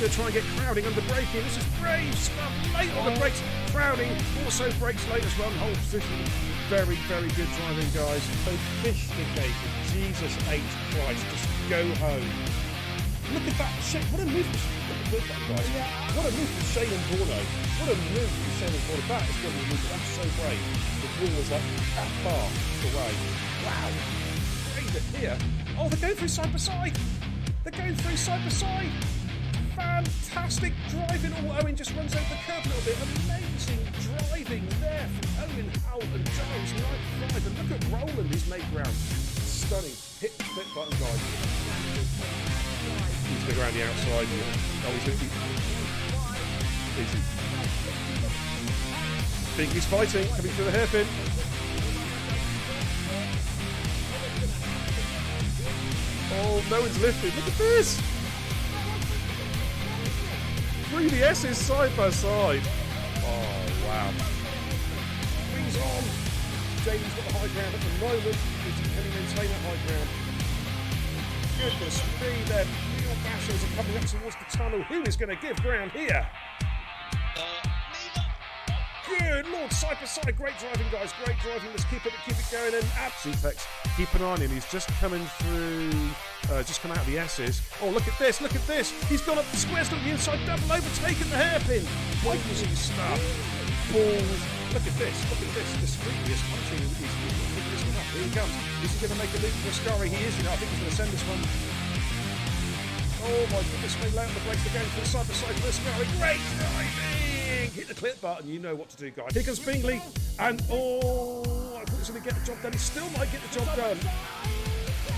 To try and get crowding under braking. This is brave stuff. Late on the brakes. Crowding also brakes late as well. Whole position. Very, very good driving, guys. Sophisticated. Jesus H. Christ. Just go home. Look at that shape. What a move. Look at that, guys. Yeah. What a move from Shane and Borno. What a move from Shane and Borno. That is going to be a move. That's so brave. The wall was like that far away. Wow. Brave it here. Oh, they're going through side by side. They're going through side by side. Fantastic driving. Oh, Owen just runs over the curb a little bit. Amazing driving there from Owen, Howell and Giles. 95. And look at Roland, he's made ground. Stunning. Hit the flip button, guys. He's going to go around the outside. Oh, he's going to think he's fighting, coming through the hairpin. Oh, no one's lifted. Look at this. Through the S's side by side. Oh, wow. Wings on. Jamie's got the high ground at the moment. Can he maintain that high ground? Goodness me, their real bashers are coming up towards the tunnel. Who is going to give ground here? Good Lord, side by side. Great driving, guys. Great driving. Let's keep it going. And Suplex, keep an eye on him. He's just coming through. Just come out of the S's. Oh, look at this. Look at this. He's gone up the squares to the inside double, overtaken the hairpin. Crazy stuff. Balls. Look at this. Look at this. Discreetly is punching. He's picking this one up. Here he comes. Is he going to make a loop for Ascari? He is. I think he's going to send this one. Oh my goodness, they lay on the brakes again from side to side for Ascari. Great driving! Hit the clip button. You know what to do, guys. Here comes Bingley. And I thought he was going to get the job done. He still might get the job done.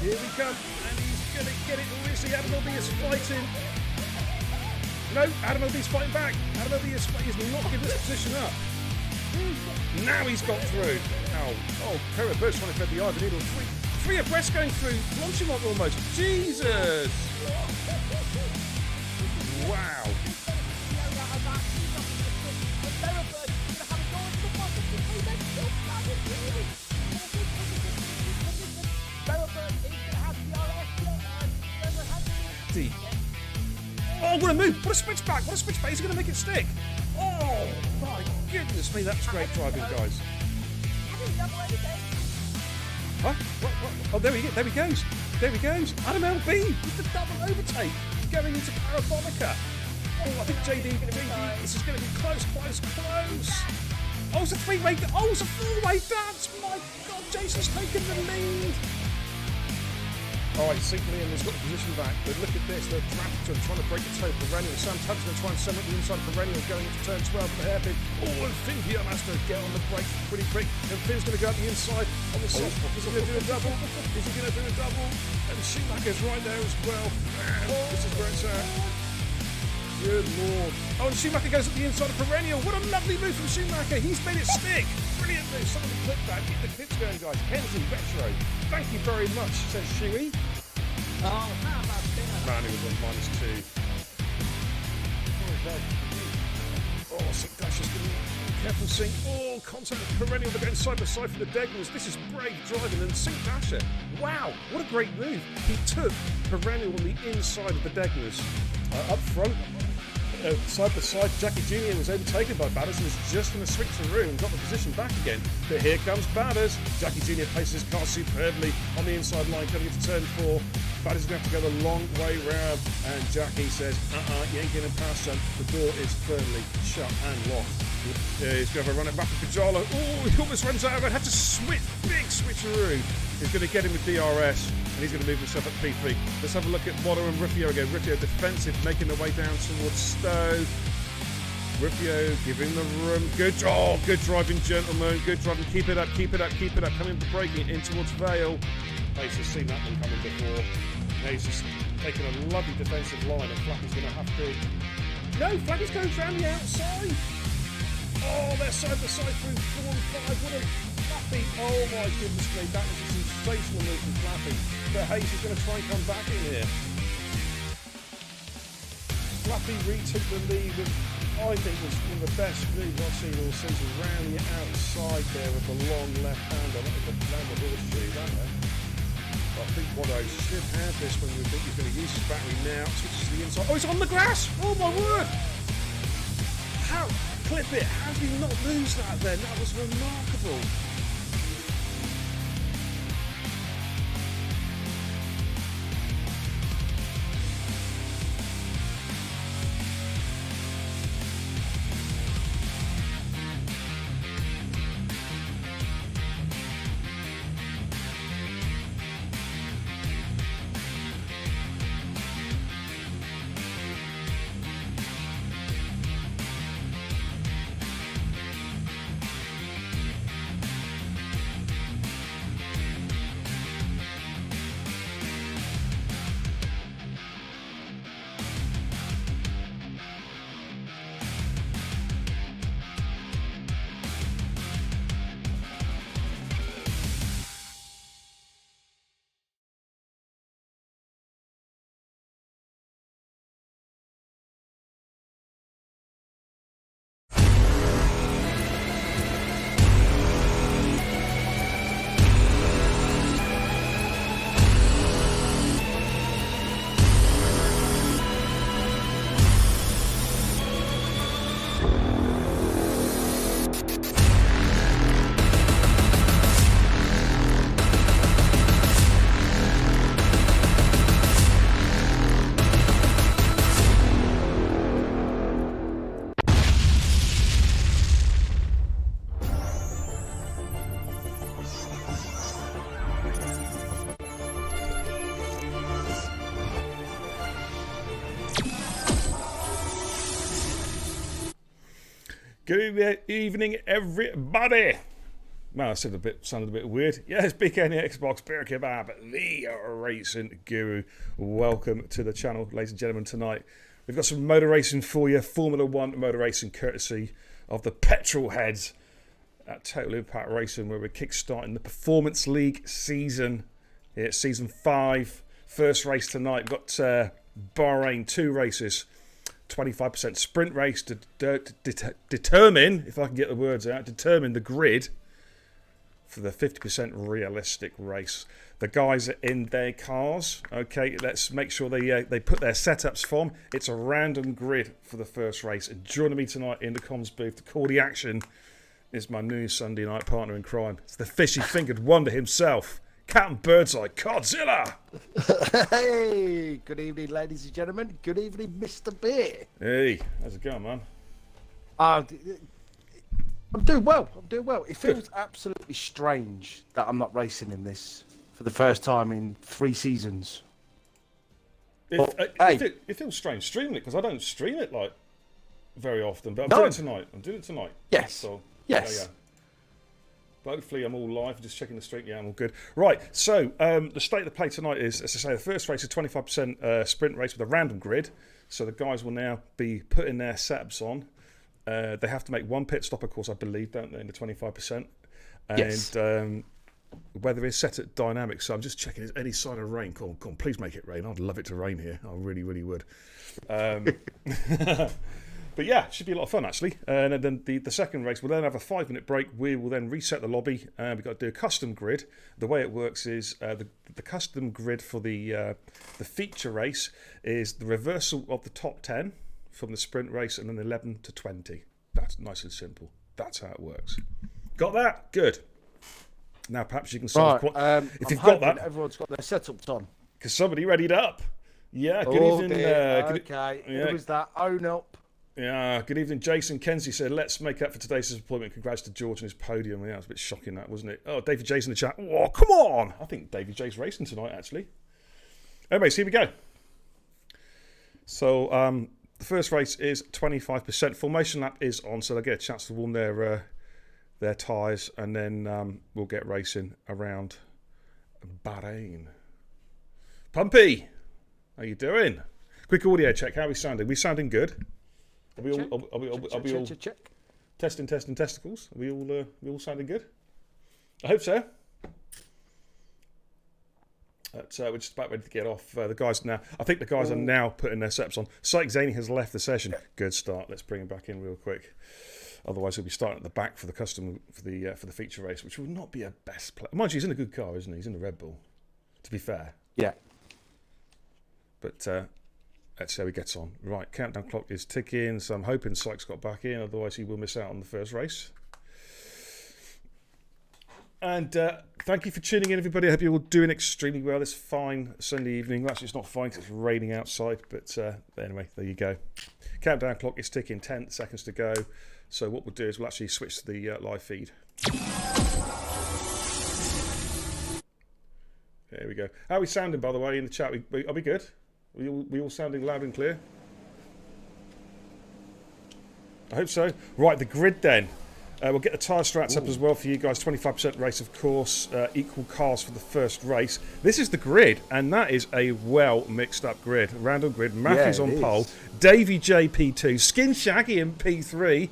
Here we come. And he's going to get it. We'll see. Adam L.B. is fighting. No, Adam L.B.'s fighting back. Adam L.B. is not giving this position up. Now he's got through. Oh, Kara Burke's trying to thread the eye of the needle. Three abreast going through. Launching on almost. Jesus. Wow. lefty. Oh, what a move. What a switchback. What a switchback. Is he going to make it stick? Oh, my goodness me. That's great driving, guys. Huh? What? Oh, there he goes. There he goes. Adam LB with the double overtake. Going into Parabonica. Oh, I think JD, this is going to be close. Oh, it's a three-way, it's a four-way dance. My God, Jason's taken the lead. All right, St. Liam has got the position back, but look at this. They're trying to break the toe. Perennial. Sam Tubbs going to try and sum up the inside of Perennial going into turn 12 for the hairpin. Oh, and Finn Pierre has to get on the brakes pretty quick. And Finn's going to go up the inside on the soft. Is he going to do a double? And Schumacher's right there as well. And this is where it's at. Good Lord. Oh, and Schumacher goes at the inside of Perennial. What a lovely move from Schumacher. He's made it stick. Brilliant move. Somebody clip that. Get the clips going, guys. Kenzie, Retro. Thank you very much, says Shuey. Oh, how about that? Man, he was on -2. Oh, Sink Dasher's going to be careful, Sink. Oh, contact with Perennial. They're going side by side for the Degners. This is brave driving. And Sink Dasher, wow, what a great move. He took Perennial on the inside of the Degners. Up front, side by side, Jackie Jr. was overtaken by Batters and was just going to switch through and got the position back again. But here comes Batters. Jackie Jr. places his car superbly on the inside line coming into turn 4. Batters is going to have to go the long way round. And Jackie says, you ain't getting past, son. The door is firmly shut and locked. He's going to have a run it back with Pajala. Oh, he almost runs out of it. Had to switch, big switcheroo. He's going to get him with DRS. And he's going to move himself up P3. Let's have a look at Watto and Rufio again. Rufio defensive, making their way down towards Stowe. Rufio giving the room. Good driving, gentlemen. Good driving. Keep it up. Coming for braking in towards Vale. Pace has seen that one coming before. Now he's just taking a lovely defensive line, and Flappy's going to have to. No, Flappy's going around the outside. Oh, they're side by side through 4 and 5. What a Flappy. Oh my goodness me. That was a sensational move from Flappy. But Hayes is going to try and come back in here. Flappy retook the lead with, I think, was one of the best moves I've seen all season. Round the outside there with the long left hander. That was the down the horseshoe, that there. I think Watto should have this when we think he's going to use his battery now. Switches to the inside. Oh, he's on the grass! Oh my word! How? Clip it. How did he not lose that then? That was remarkable. Good evening, everybody. Well, I sounded a bit weird. Yes, BKN Xbox, Beer Kebab, the racing guru. Welcome to the channel, ladies and gentlemen. Tonight, we've got some motor racing for you. Formula One motor racing, courtesy of the petrol heads at Total Impact Racing, where we're kickstarting the Performance League season. Yeah, it's season 5. First race tonight. We've got Bahrain, 2 races. 25% sprint race to determine, if I can get the words out, determine the grid for the 50% realistic race. The guys are in their cars. Okay, let's make sure they put their setups from. It's a random grid for the first race. And joining me tonight in the comms booth to call the action is my new Sunday night partner in crime. It's the fishy-fingered wonder himself, Captain Birdseye, Godzilla. Hey, good evening, ladies and gentlemen. Good evening, Mr. Beer. Hey, how's it going, man? I'm doing well. It feels absolutely strange that I'm not racing in this for the first time in 3 seasons. It feels strange streaming it because I don't stream it like very often, but I'm doing it tonight. Yes. So, yes. Yeah. But hopefully I'm all live. Just checking the streak. Yeah, I'm all good. Right. So the state of the play tonight is, as I say, the first race is 25% sprint race with a random grid. So the guys will now be putting their setups on. They have to make one pit stop, of course, I believe, don't they, in the 25%? And Yes. weather is set at dynamic, so I'm just checking, is any sign of rain? Come on, please make it rain. I'd love it to rain here. I really, really would. But yeah, it should be a lot of fun, actually. And then the second race, we'll then have a 5-minute break. We will then reset the lobby, and we've got to do a custom grid. The way it works is the custom grid for the feature race is the reversal of the top 10 from the sprint race and then 11 to 20. That's nice and simple. That's how it works. Got that? Good. Now perhaps you can solve if you've got that. Everyone's got their setups on. Because somebody readied up. Yeah, good evening. Okay, yeah. Who was that? Own up. Yeah, good evening. Jason Kenzie said, let's make up for today's disappointment. Congrats to George and his podium. Yeah, it was a bit shocking, that, wasn't it? Oh, David J's in the chat. Oh, come on. I think David J's racing tonight, actually. Anyways, here we go. So, the first race is 25%. Formation lap is on, so they get a chance to warm their tyres, and then we'll get racing around Bahrain. Pumpy, how you doing? Quick audio check. How are we sounding? We sounding good? Are we all Check. testing testicles? Are we all sounding good? I hope so. We're just about ready to get off. The guys now. I think the guys are now putting their setups on. Psych Zany has left the session. Good start. Let's bring him back in real quick. Otherwise, he'll be starting at the back for the custom for the feature race, which will not be a best play. Mind you, he's in a good car, isn't he? He's in the Red Bull. To be fair. Yeah. But let's see how he gets on. Right, countdown clock is ticking, so I'm hoping Sykes got back in, otherwise he will miss out on the first race. And thank you for tuning in, everybody. I hope you're all doing extremely well this fine Sunday evening. Well, actually, it's not fine because it's raining outside, but anyway, there you go. Countdown clock is ticking, 10 seconds to go. So what we'll do is we'll actually switch to the live feed. There we go. How are we sounding, by the way, in the chat? Are we good? We all sounding loud and clear? I hope so. Right, the grid then. We'll get the tyre strats up as well for you guys. 25% race, of course. Equal cars for the first race. This is the grid, and that is a well mixed up grid. Random grid. Matthews on pole. Davey J P2. Skin Shaggy in P3.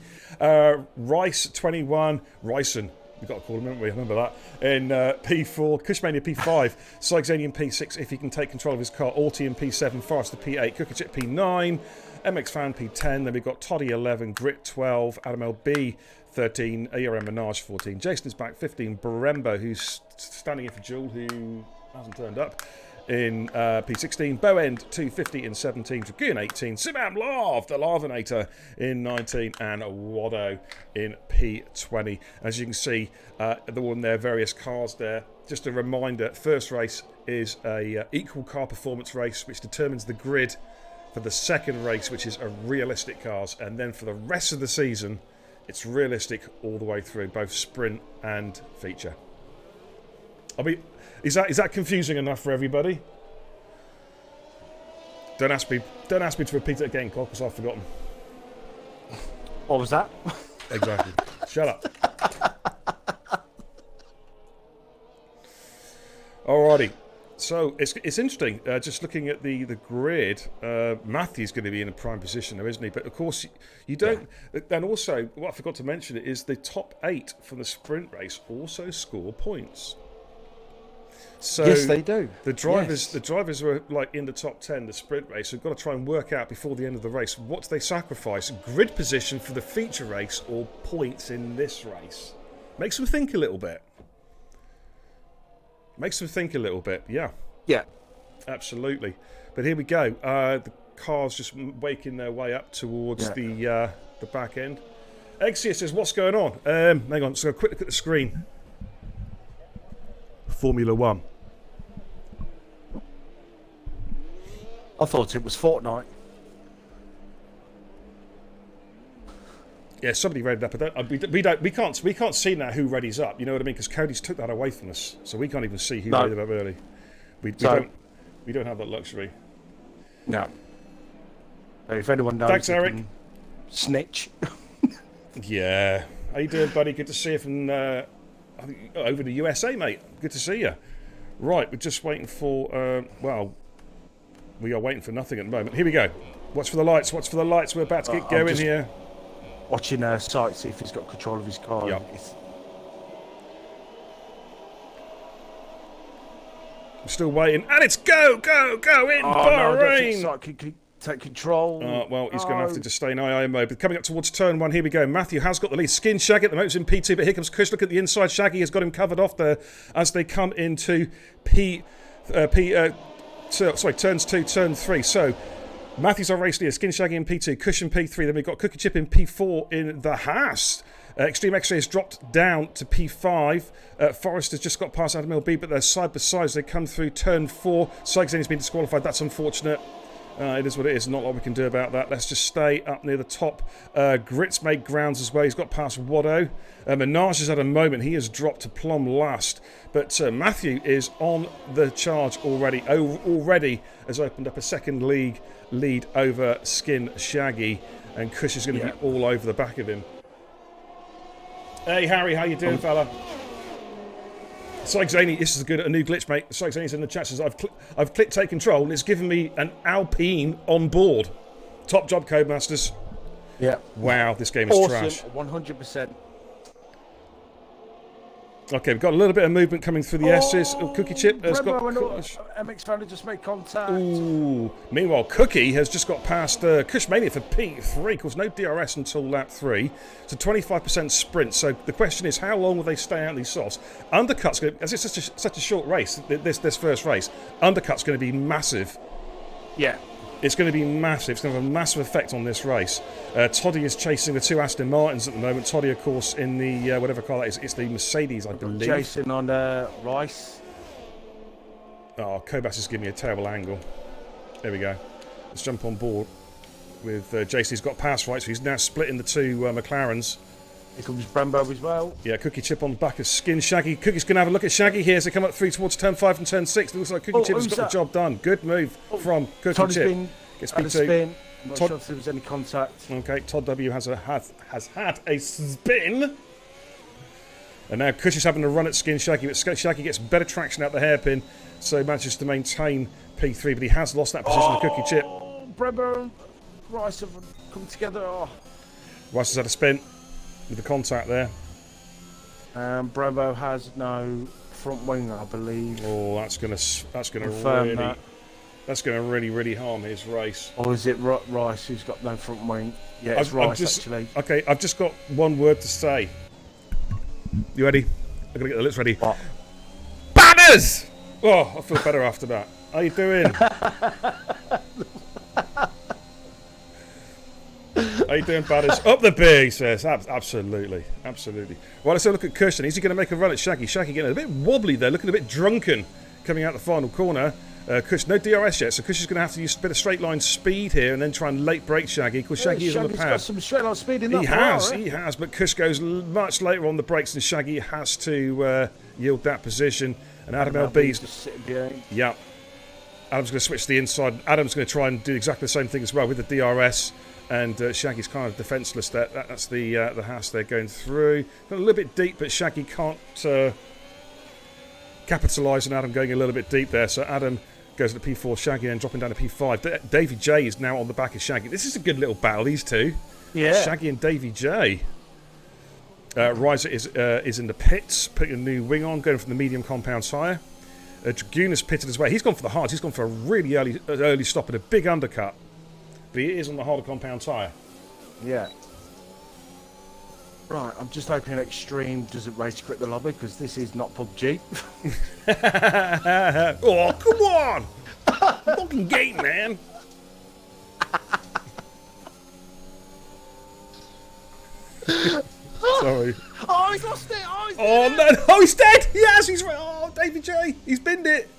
Rice 21. Ryson. We've got to call him, haven't we? Remember that. In P4, Cushmania P5, Sykesanian P6 if he can take control of his car, Alti in P7, Forrester P8, Cookachip P9, MX Fan P10, then we've got Toddy 11, Grit 12, Adam LB 13, ARM Menage 14, Jason is back 15, Baremba, who's standing in for Jewel, who hasn't turned up, in P16, Bowend 250 in 17, Dragoon 18, Simam Love, the Larvinator in 19, and Wado in P20. As you can see, they're all in their various cars there. Just a reminder, first race is a equal car performance race, which determines the grid for the second race, which is a realistic cars, and then for the rest of the season, it's realistic all the way through, both sprint and feature. Is that confusing enough for everybody? Don't ask me to repeat it again, because I've forgotten. What was that? Exactly. Shut up. Alrighty. So it's interesting. Just looking at the grid, Matthew's going to be in a prime position there, isn't he? But of course, you don't. Yeah. And also, what I forgot to mention is the top 8 from the sprint race also score points. So yes, they do. The drivers who are like in the top 10, the sprint race, have got to try and work out before the end of the race what do they sacrifice: grid position for the feature race or points in this race. Makes them think a little bit. Makes them think a little bit. Yeah, Yeah. absolutely. But here we go. The cars just making their way up towards the back end. Exia says, what's going on? Hang on, so a quick look at the screen. Formula One. I thought it was Fortnite. Yeah, somebody read that, but we can't see now who readies up. You know what I mean? Because Cody's took that away from us, so we can't even see who readied up early. We don't have that luxury. No. So if anyone knows, thanks, Eric. Snitch. Yeah. How you doing, buddy? Good to see you from over the USA, mate. Good to see you. Right, we're just waiting for. Well, we are waiting for nothing at the moment. Here we go. Watch for the lights. Watch for the lights. We're about to get going here. Watching sight, see if he's got control of his car. Yep. I'm still waiting, and it's go in Bahrain. No, can you take control? Well, he's going to have to just stay in II mode. But coming up towards turn 1, here we go. Matthew has got the lead. Skin Shaggy at the moment is in P2, but here comes Kush. Look at the inside. Shaggy has got him covered off there as they come into turns 2, turn 3. So Matthew's our race leader. Skin Shaggy in P2, Kush in P3. Then we've got Cookie Chip in P4 in the Haas. Extreme X-Ray has dropped down to P5. Forrest has just got past Adam LB, but they're side by side as they come through turn 4. Sykes has been disqualified. That's unfortunate. It is what it is. Not a lot we can do about that. Let's just stay up near the top. Grits make grounds as well. He's got past Watto. Minaj is at a moment. He has dropped to plumb last. But Matthew is on the charge already. Already has opened up a second lead over Skin Shaggy. And Kush is going to be all over the back of him. Hey Harry, how you doing, fella? Sykes Zaney, this is a new glitch, mate. Sykes Zaney's in the chat, says I've clicked take control and it's given me an Alpine on board. Top job, Codemasters. Yeah. Wow, this game is trash. 100%. Okay, we've got a little bit of movement coming through the S's. Cookie Chip has got. MX Founder just made contact. Ooh. Meanwhile, Cookie has just got past Kush Mania for P3. Of course, no DRS until lap 3. It's a 25% sprint. So the question is, how long will they stay out in these softs? Undercut's going to, as it's such a short race, this first race, undercut's going to be massive. Yeah. It's going to be massive. It's going to have a massive effect on this race. Toddy is chasing the 2 Aston Martins at the moment. Toddy, of course, in the whatever car that is. It's the Mercedes, I believe. Chasing on Rice. Oh, Kobas is giving me a terrible angle. There we go. Let's jump on board with Jason. He's got pass right, so he's now splitting the 2 McLarens. Here comes Brembo as well. Yeah, Cookie Chip on the back of Skin Shaggy. Cookie's going to have a look at Shaggy here as they come up through towards turn 5 and turn 6. It looks like Cookie Chip has got the job done. Good move from Cookie Chip. Gets P2. I'm not sure if there was any contact. Okay, Todd W has had a spin. And now Kush is having a run at Skin Shaggy, but Shaggy gets better traction out the hairpin, so manages to maintain P3, but he has lost that position to Cookie Chip. Brembo and Rice have come together. Rice has had a spin with the contact there. Brembo has no front wing, I believe. Oh, that's gonna really harm his race. Or is it Rice who's got no front wing? Yeah, it's Rice actually. Okay, I've just got one word to say. You ready? I'm gonna get the lips ready. What? Banners! Oh, I feel better after that. How you doing? How you doing, Banners? Up the B, he says. Absolutely. Absolutely. Well, let's have a look at Kirsten. Is he going to make a run at Shaggy? Shaggy getting a bit wobbly there, looking a bit drunken coming out the final corner. Kush, no DRS yet, so Kush is going to have to use a bit of straight line speed here and then try and late break Shaggy, because Shaggy is on the pad. Got some straight line speed in that He has, but Kush goes much later on the brakes and Shaggy has to yield that position. And Adam LB's just sitting behind. Yeah. Adam's going to switch to the inside. Adam's going to try and do exactly the same thing as well with the DRS. And Shaggy's kind of defenceless there. That's the Haas they're going through. Got a little bit deep, but Shaggy can't capitalise on Adam going a little bit deep there. So Adam goes to P4, Shaggy, and dropping down to P5. Davey J is now on the back of Shaggy. This is a good little battle, these two. Yeah. Shaggy and Davey J. Riser is in the pits, putting a new wing on, going from the medium compound tyre. Dragoon has pitted as well. He's gone for the hards. He's gone for a really early stop and a big undercut. But he is on the harder compound tyre. Yeah. Right, I'm just hoping Extreme doesn't race quit the lobby because this is not PUBG. Oh, come on! Fucking gate, man! Sorry. Oh, he's lost it! Oh, he's Oh, no! Oh, he's dead! Yes, he's right! Oh, David J! He's binned it!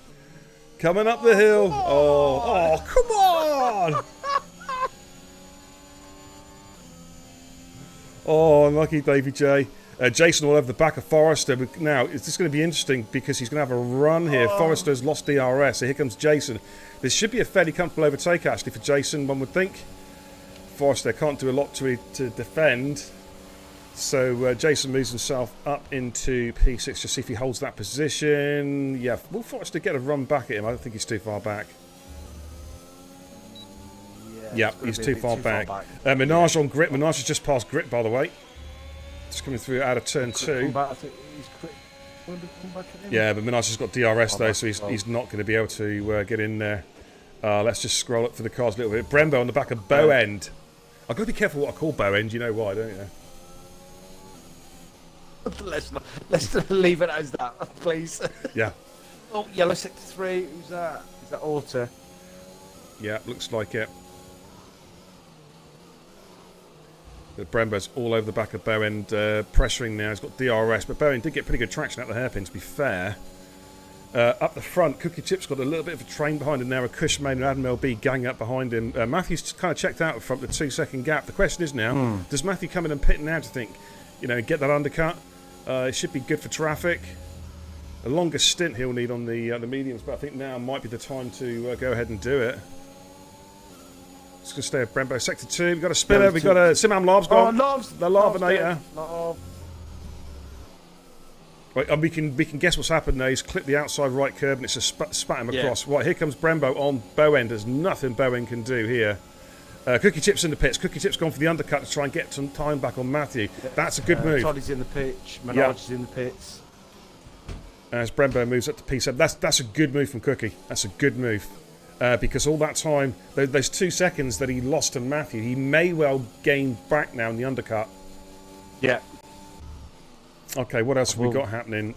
Coming up the hill. Oh, come on! Oh, unlucky Davy J. Jason all over the back of Forrester. Now, is this going to be interesting because he's going to have a run here. Forrester's lost DRS, so here comes Jason. This should be a fairly comfortable overtake, actually, for Jason, one would think. Forrester can't do a lot to defend. So Jason moves himself up into P6 to see if he holds that position. Yeah, will Forrester get a run back at him? I don't think he's too far back. Yeah, he's too far back. Minaj on Grit. Minaj has just passed Grit, by the way. Just coming through out of turn 2. Yeah, but Minaj has got DRS though, so he's not going to be able to get in there. Let's just scroll up for the cars a little bit. Brembo on the back of Bow End. I've got to be careful what I call Bow End. You know why, don't you? Let's leave it as that, please. Yeah. Oh, yellow sector 3. Who's that? Is that Auto? Yeah, looks like it. The Brembo's all over the back of Bowen, pressuring now. He's got DRS, but Bowen did get pretty good traction at the hairpin, to be fair. Up the front, Cookie Chip's got a little bit of a train behind him now. A Cushman and Adam LB gang up behind him. Matthew's kind of checked out from the 2-second gap. The question is now, does Matthew come in and pit now, do you think? You know, get that undercut? It should be good for traffic. A longer stint he'll need on the mediums, but I think now might be the time to go ahead and do it. It's going to stay at Brembo. Sector 2, we've got a spinner, we've got a Simam Lab's gone. The Larvinator. Right, and we can guess what's happened now. He's clipped the outside right curb and it's just spat him across. Right, here comes Brembo on Bowen. There's nothing Bowen can do here. Cookie Chip's in the pits. Cookie Chip's gone for the undercut to try and get some time back on Matthew. That's a good move. Toddy's in the pitch. Minaj is in the pits. As Brembo moves up to P7. That's a good move from Cookie. That's a good move. Because all that time, those 2 seconds that he lost to Matthew, he may well gain back now in the undercut. Yeah. Okay, what else have we got happening?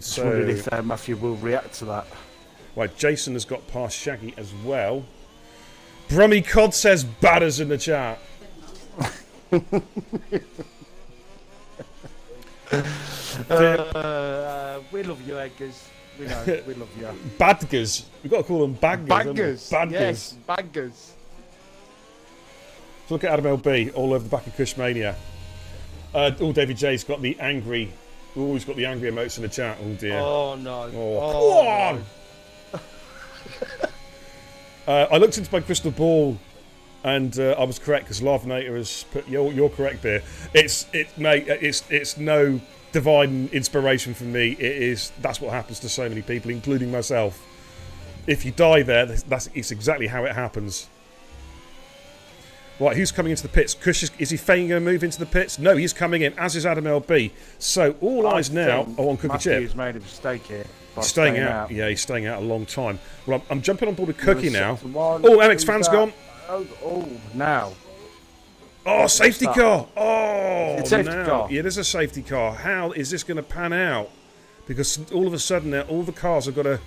So wondering if Matthew will react to that. Right, Jason has got past Shaggy as well. Brummy Cod says batters in the chat. We love you, Eggers. We know, we love you. Badgers. We've got to call them baggers. Baggers. Yes, baggers. So look at Adam LB all over the back of Cushmania. David J's got the angry. He's got the angry emotes in the chat. Oh dear. Oh no. Oh, come on. I looked into my crystal ball, and I was correct because Larvinator has put. You're correct there. It's no divine inspiration from me. That's what happens to so many people, including myself. If you die there, it's exactly how it happens. Right, who's coming into the pits? Kush is he going to move into the pits? No, he's coming in, as is Adam LB. So all eyes now are on Cookie Chip. He's made a mistake here. He's staying out. Yeah, he's staying out a long time. Well, I'm jumping on board with Cookie now. Oh, MX Fan's gone. Oh, now. Oh, safety car! Oh, it's safety car. Yeah, there's a safety car. How is this going to pan out? Because all of a sudden now, all the cars have got to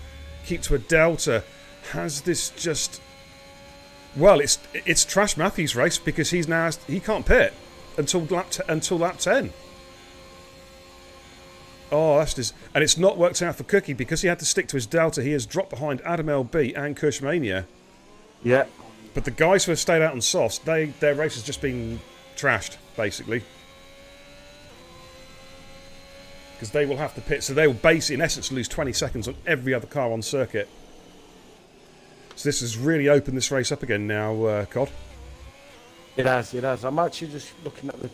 keep to a delta. Has this just... Well, it's Trash Matthews' race because he can't pit until lap 10. Oh, that's just... And it's not worked out for Cookie because he had to stick to his delta. He has dropped behind Adam LB and Cushmania. Yeah. But the guys who have stayed out on softs, their race has just been trashed, basically. Because they will have to pit, so they will basically, in essence, lose 20 seconds on every other car on circuit. So this has really opened this race up again now, Cod. It has. I'm actually just looking at the...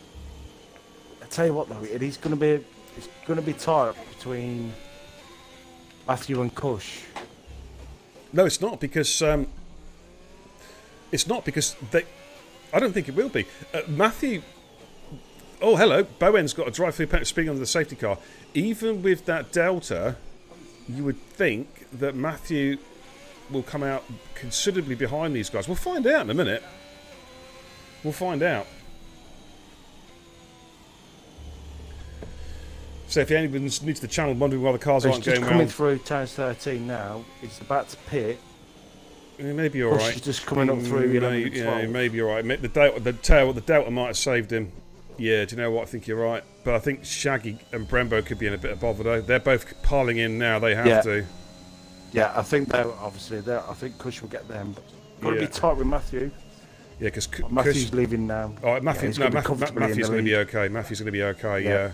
I tell you what, though, it's going to be tight between Matthew and Cush. No, it's not, because... It's not because they... I don't think it will be. Matthew... Oh, hello. Bowen's got a drive-through penalty speeding under the safety car. Even with that delta, you would think that Matthew will come out considerably behind these guys. We'll find out in a minute. We'll find out. So if anyone's new to the channel wondering why the cars So aren't he's just going coming round, through turns 13 now. He's about to pit. maybe you're Push right. is just coming up through 11 and 12. Yeah, maybe you're right. The Delta might have saved him. Yeah, do you know what? I think you're right. But I think Shaggy and Brembo could be in a bit of bother though. They're both piling in now. They have to. Yeah, I think they're obviously there. I think Cush will get them. But got to be tight with Matthew. Yeah, because Matthew's leaving now. Oh, Matthew's going to be okay. Matthew's going to be okay. Yeah.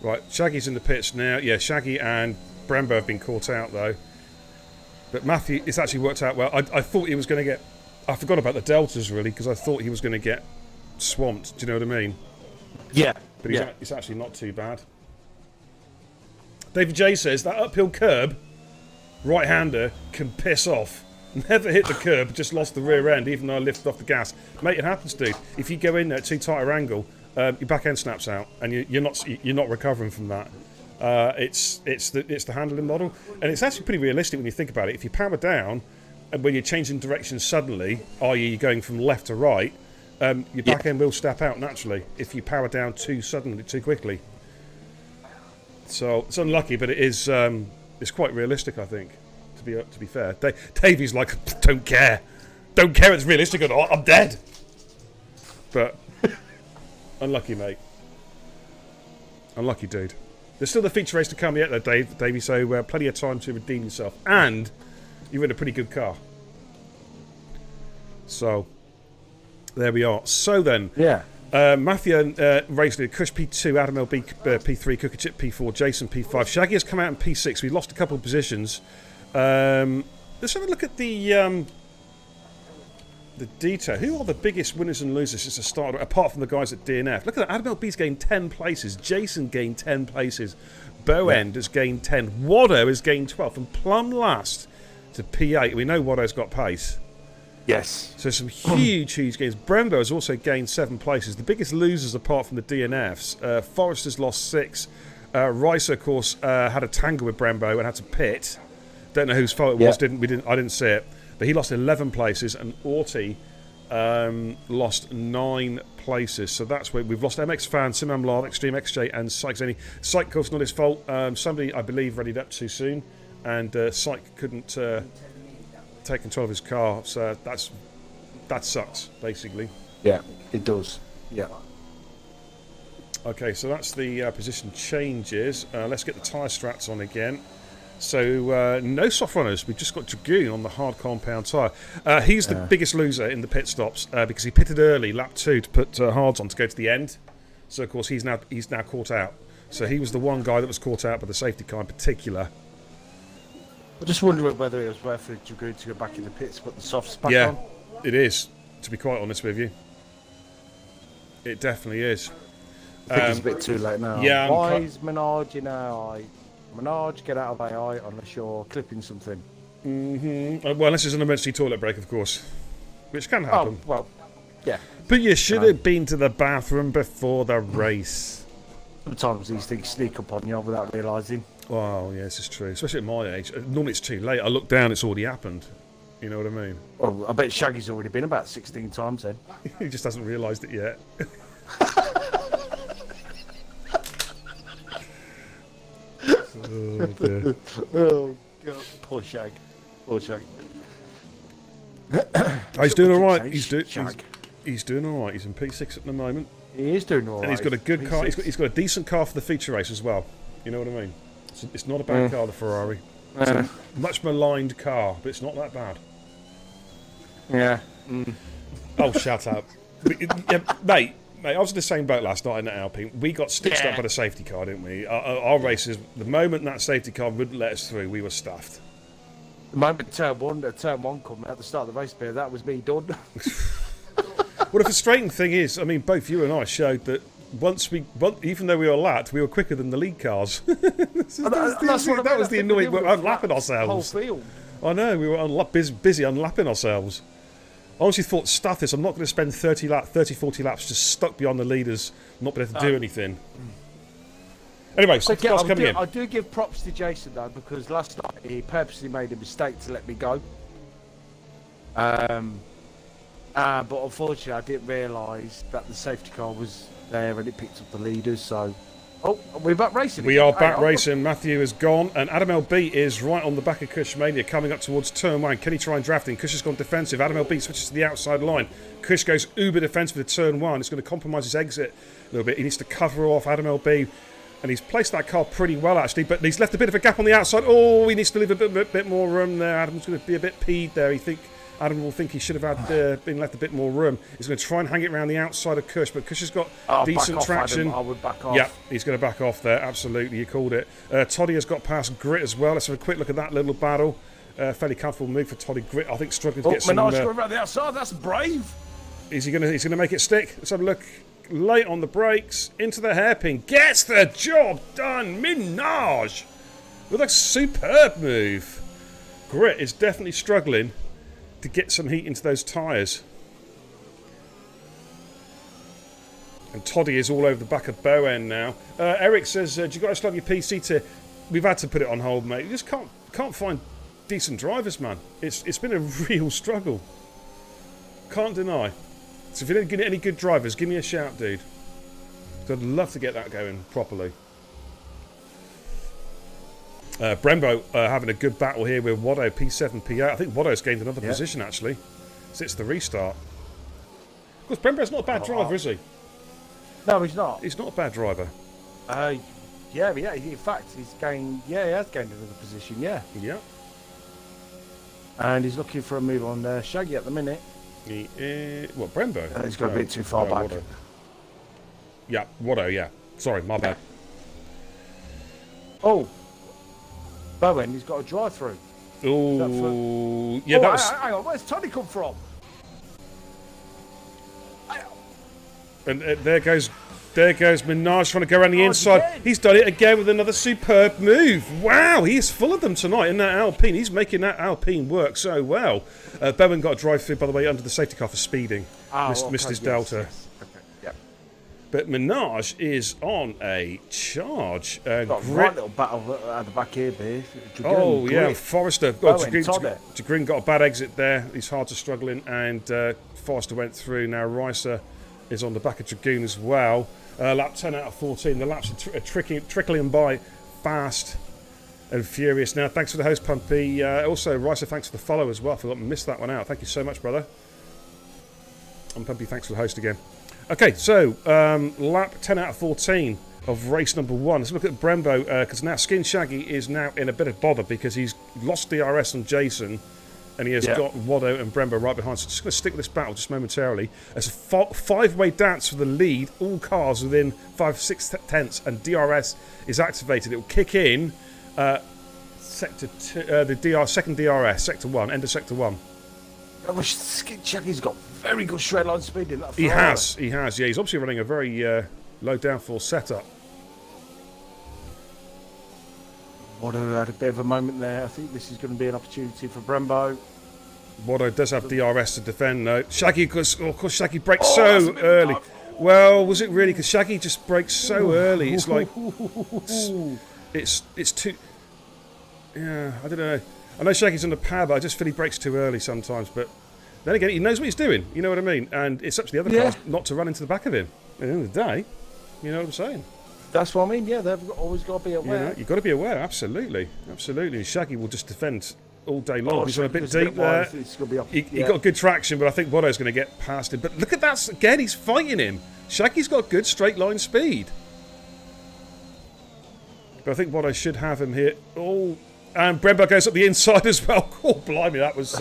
Right, Shaggy's in the pits now. Yeah, Shaggy and Brembo have been caught out though. But Matthew, it's actually worked out well. I thought he was going to get. I forgot about the deltas really because I thought he was going to get swamped. Do you know what I mean? Yeah. But it's actually not too bad. David J says that uphill curb, right-hander can piss off. Never hit the curb, just lost the rear end, even though I lifted off the gas. Mate, it happens, dude. If you go in there at too tight an angle, your back end snaps out, and you're not recovering from that. It's the handling model, and it's actually pretty realistic when you think about it. If you power down, and when you're changing direction suddenly, i.e., you're going from left to right, your back end will step out naturally if you power down too suddenly, too quickly. So it's unlucky, but it is it's quite realistic, I think. To be fair, Davey's like, don't care it's realistic or not. I'm dead. But unlucky, mate. Unlucky, dude. There's still the feature race to come yet, though, Davey. So plenty of time to redeem yourself, and you're in a pretty good car. So there we are. So then, Matthew raced in Kush P2, Adam LB P3, Cooker Chip P4, Jason P5. Shaggy has come out in P6. We lost a couple of positions. Let's have a look at the detail. Who are the biggest winners and losers since the start, apart from the guys at DNF? Look at that. Adam LB's gained 10 places. Jason gained 10 places. Boend has gained 10. Waddo has gained 12. From plumb last to P8. We know Waddo's got pace. Yes. So some huge gains. Brembo has also gained 7 places. The biggest losers apart from the DNFs. Forrester's lost 6. Ricer, of course, had a tangle with Brembo and had to pit. Don't know whose fault it was. I didn't see it, but he lost 11 places, and Orty lost 9 places. So that's where we've lost MX Fan, Simam Lard, Extreme XJ, and Syke Zeni. Syke, of course, not his fault. Somebody, I believe, readied up too soon, and Syke couldn't take control of his car. So that sucks, basically. Yeah, it does. Yeah. Okay, so that's the position changes. Let's get the tyre strats on again. So no soft runners. We've just got Dragoon on the hard compound tyre. He's the biggest loser in the pit stops because he pitted early, lap 2, to put hards on to go to the end. So of course he's now caught out. So he was the one guy that was caught out by the safety car in particular. I just wondering whether it was worth for Dragoon to go back in the pits, put the softs back on. Yeah, it is. To be quite honest with you, it definitely is. I think it's a bit too late now. Yeah, why is Menard, Menard, get out of AI unless you're clipping something. Well, unless it's an emergency toilet break, of course, which can happen. Oh, well, yeah. But you should have been to the bathroom before the race. Sometimes these things sneak up on you without realising. Well, yeah, this is true, especially at my age. Normally it's too late. I look down, it's already happened. You know what I mean? Well, I bet Shaggy's already been about 16 times then. He just hasn't realised it yet. Oh, dear. Oh, God. Poor Shag. He's doing all right. He's doing all right. He's in P6 at the moment. He is doing all right. And he's got a good car. He's got a decent car for the feature race as well. You know what I mean? It's not a bad car, the Ferrari. It's a much maligned car, but it's not that bad. Yeah. Oh, shut up. Yeah, mate, I was in the same boat last night in that Alpine. We got stitched up by the safety car, didn't we? Our races, the moment that safety car wouldn't let us through, we were stuffed. The moment turn one come at the start of the race, that was me done. Well, the frustrating thing is, I mean, both you and I showed that even though we were lapped, we were quicker than the lead cars. That was the annoying. We were unlapping ourselves. Whole field. I know, we were busy unlapping ourselves. I honestly thought, stuff this, I'm not going to spend 30, 40 laps just stuck behind the leaders, not being able to do anything. Anyway, so coming in. I do give props to Jason, though, because last night he purposely made a mistake to let me go. But unfortunately, I didn't realise that the safety car was there and it picked up the leaders, so Oh, we're back racing. We are back racing. Matthew is gone, and Adam LB is right on the back of Kush Mania, coming up towards turn 1. Can he try and draft in? Kush has gone defensive. Adam LB switches to the outside line. Kush goes uber defensive with turn 1. It's going to compromise his exit a little bit. He needs to cover off Adam LB, and he's placed that car pretty well, actually, but he's left a bit of a gap on the outside. Oh, he needs to leave a bit more room there. Adam's going to be a bit peed there. Adam will think he should have had been left a bit more room. He's going to try and hang it around the outside of Kush, but Kush has got decent traction. I would back off. Yeah, he's going to back off there. Absolutely, you called it. Toddy has got past Grit as well. Let's have a quick look at that little battle. Fairly comfortable move for Toddy. Grit, I think, struggling to get some. Minaj going around the outside. That's brave. Is he going to? He's going to make it stick. Let's have a look. Late on the brakes, into the hairpin, gets the job done. Minaj with a superb move. Grit is definitely struggling to get some heat into those tyres. And Toddy is all over the back of Bowen now. Eric says, do you guys still have your PC to... We've had to put it on hold, mate. You just can't find decent drivers, man. It's been a real struggle. Can't deny. So if you don't get any good drivers, give me a shout, dude. I'd love to get that going properly. Brembo having a good battle here with Watto, P7, P8. I think Watto's gained another position, actually. Since the restart. Of course, Brembo's not a bad driver, is he? No, he's not. He's not a bad driver. Yeah. In fact, he has gained another position, yeah. Yeah. And he's looking for a move on Shaggy at the minute. What, Brembo? He's got a bit too far back. Watto. Yeah, Watto, yeah. Sorry, my bad. Oh. Bowen, he's got a drive-through. Oh, yeah, that was... Hang on, where's Toddy come from? And there goes Minaj trying to go around the inside. Again. He's done it again with another superb move. Wow, he's full of them tonight in that Alpine. He's making that Alpine work so well. Bowen got a drive-through, by the way, under the safety car for speeding. Missed his Delta. Yes. Okay, yeah. But Minaj is on a charge. Got a right little battle at the back here, Beer. Oh, yeah, Forrester. Jagrin got a bad exit there. He's hard to struggling, and Forrester went through. Now Ricer is on the back of Dragoon as well. Lap 10 out of 14. The laps are trickling by fast and furious. Now, thanks for the host, Pumpy. Also, Ricer, thanks for the follow as well. I forgot to miss that one out. Thank you so much, brother. And Pumpy, thanks for the host again. Okay, so lap 10 out of 14 of race number 1. Let's look at Brembo, because now Skin Shaggy is now in a bit of bother because he's lost DRS on Jason. And he has got Watto and Brembo right behind. So just going to stick with this battle just momentarily. It's a five-way dance for the lead. All cars within 5/6 tenths, and DRS is activated. It will kick in sector 2, second DRS, sector 1, end of sector 1. I wish Skin Shaggy's got very good straight line speed in that. He has. Yeah, he's obviously running a very low downforce setup. Watto had a bit of a moment there. I think this is going to be an opportunity for Brembo. Watto does have DRS to defend, though. Shaggy, of course, Shaggy breaks so early. Well, was it really? Because Shaggy just breaks so early. It's like it's too. Yeah, I don't know. I know Shaggy's on the power, but I just feel he breaks too early sometimes. But then again, he knows what he's doing. You know what I mean? And it's up to the other cars not to run into the back of him. At the end of the day, you know what I'm saying? That's what I mean. Yeah, they've always got to be aware. You know, you've got to be aware. Absolutely. Shaggy will just defend all day long. He's a bit deep there. He got good traction, but I think Watto's going to get past him. But look at that again. He's fighting him. Shaggy's got good straight line speed. But I think Watto should have him here. Oh, and Brembo goes up the inside as well. Oh, blimey, that was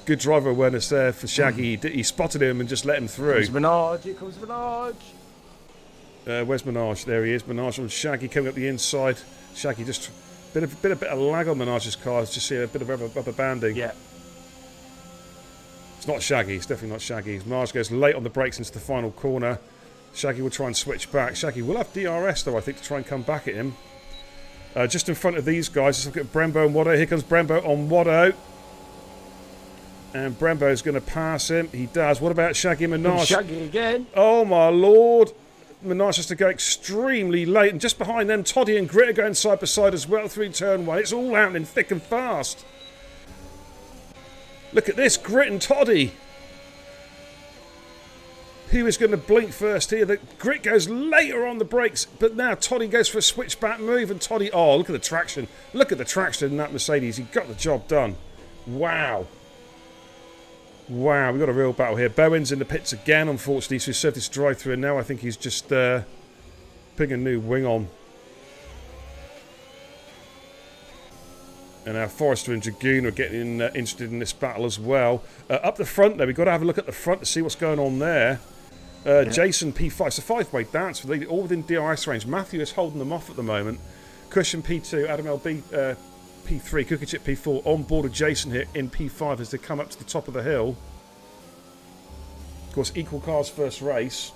good driver awareness there for Shaggy. He spotted him and just let him through. Here comes Minaj. Where's Minaj? There he is. Minaj on Shaggy coming up the inside. Shaggy just bit of lag on Minaj's car. Just see a bit of rubber banding. Yeah. It's not Shaggy. It's definitely not Shaggy. Minaj goes late on the brakes into the final corner. Shaggy will try and switch back. Shaggy will have DRS though, I think, to try and come back at him. Just in front of these guys, let's look at Brembo and Watto. Here comes Brembo on Watto. And Brembo's going to pass him. He does. What about Shaggy and Minaj? Shaggy again. Oh my lord. Minaj has to go extremely late, and just behind them, Toddy and Grit are going side by side as well through turn 1. It's all happening thick and fast. Look at this, Grit and Toddy. Who is going to blink first here? The grit goes later on the brakes, but now Toddy goes for a switchback move, and Toddy, oh, look at the traction. Look at the traction in that Mercedes. He got the job done. Wow. Wow, we've got a real battle here. Bowen's in the pits again, unfortunately, so he served his drive-through, and now I think he's just putting a new wing on. And our Forester and Dragoon are getting interested in this battle as well. Up the front there, we've got to have a look at the front to see what's going on there. Jason P5, it's a 5-way dance, all within DRS range. Matthew is holding them off at the moment. Cushion P2, Adam LB P3, Cookie Chip P4, on board with Jason here in P5 as they come up to the top of the hill. Of course, equal cars first race.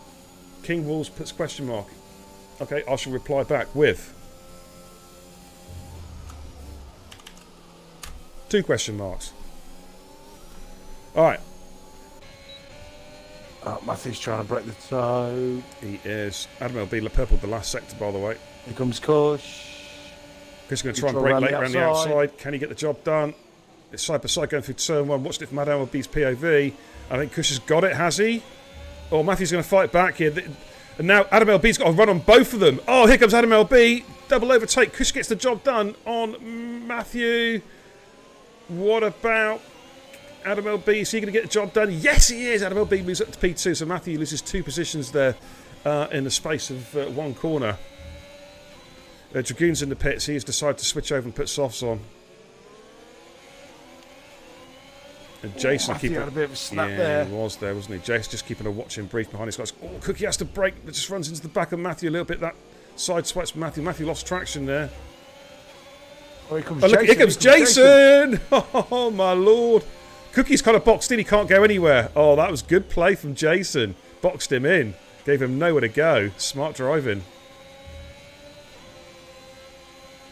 King Wolves puts question mark. Okay, I shall reply back with 2 question marks. Alright. Matthew's trying to break the toe. He is. Adam LB purpled the last sector, by the way. Here comes Kush. Chris is going to try and break late around the outside. Can he get the job done? It's side by side going through turn 1. Watched it from Adam LB's POV. I think Kush has got it, has he? Oh, Matthew's going to fight back here. And now Adam LB's got a run on both of them. Oh, here comes Adam LB. Double overtake. Kush gets the job done on Matthew. What about Adam LB? Is he going to get the job done? Yes, he is. Adam LB moves up to P2, so Matthew loses 2 positions there in the space of 1 corner. Dragoon's in the pits. He has decided to switch over and put softs on. And Jason Matthew had a bit of a snap there. He was there, wasn't he? Jason just keeping a watching brief behind his guys. Oh, Cookie has to brake. That just runs into the back of Matthew a little bit. That side swipes Matthew. Matthew lost traction there. Oh, here comes oh, Jason. Look, here comes Jason! Oh, my lord. Cookie's kind of boxed in. He can't go anywhere. Oh, that was good play from Jason. Boxed him in. Gave him nowhere to go. Smart driving.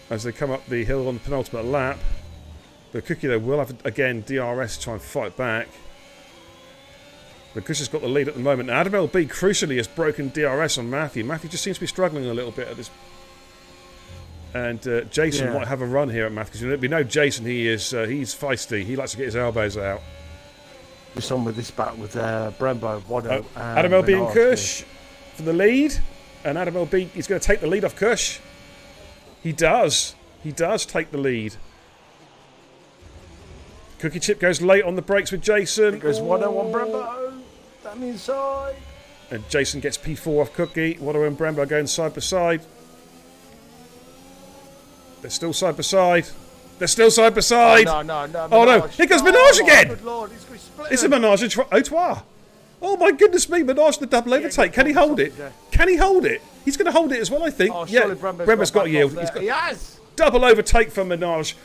As they come up the hill on the penultimate lap. But Cookie, though, will have, again, DRS to try and fight back. But Kush has got the lead at the moment. Now, Adam LB, crucially, has broken DRS on Matthew. Matthew just seems to be struggling a little bit at this. And Jason might have a run here at Matthew. Because we know Jason, he's feisty. He likes to get his elbows out. Just on with this battle with Brembo, Wado, and Adam LB and Menard Kush for the lead. And Adam LB, he's going to take the lead off Kush. He does. He does take the lead. Cookie Chip goes late on the brakes with Jason. It goes 1-0 on Brembo. Down the inside. And Jason gets P4 off Cookie. Wado and Brembo going side by side. They're still side by side. They're still side by side. Oh, no. Oh, no. Here goes Menage again. Good Lord, he's going to split It's a Menage au trois. Oh, my goodness me. Menage the double overtake. Can he hold it? Can he hold it? He's going to hold it as well, I think. Oh, yeah, Brembo's got a yield. He has. Double overtake for Menage.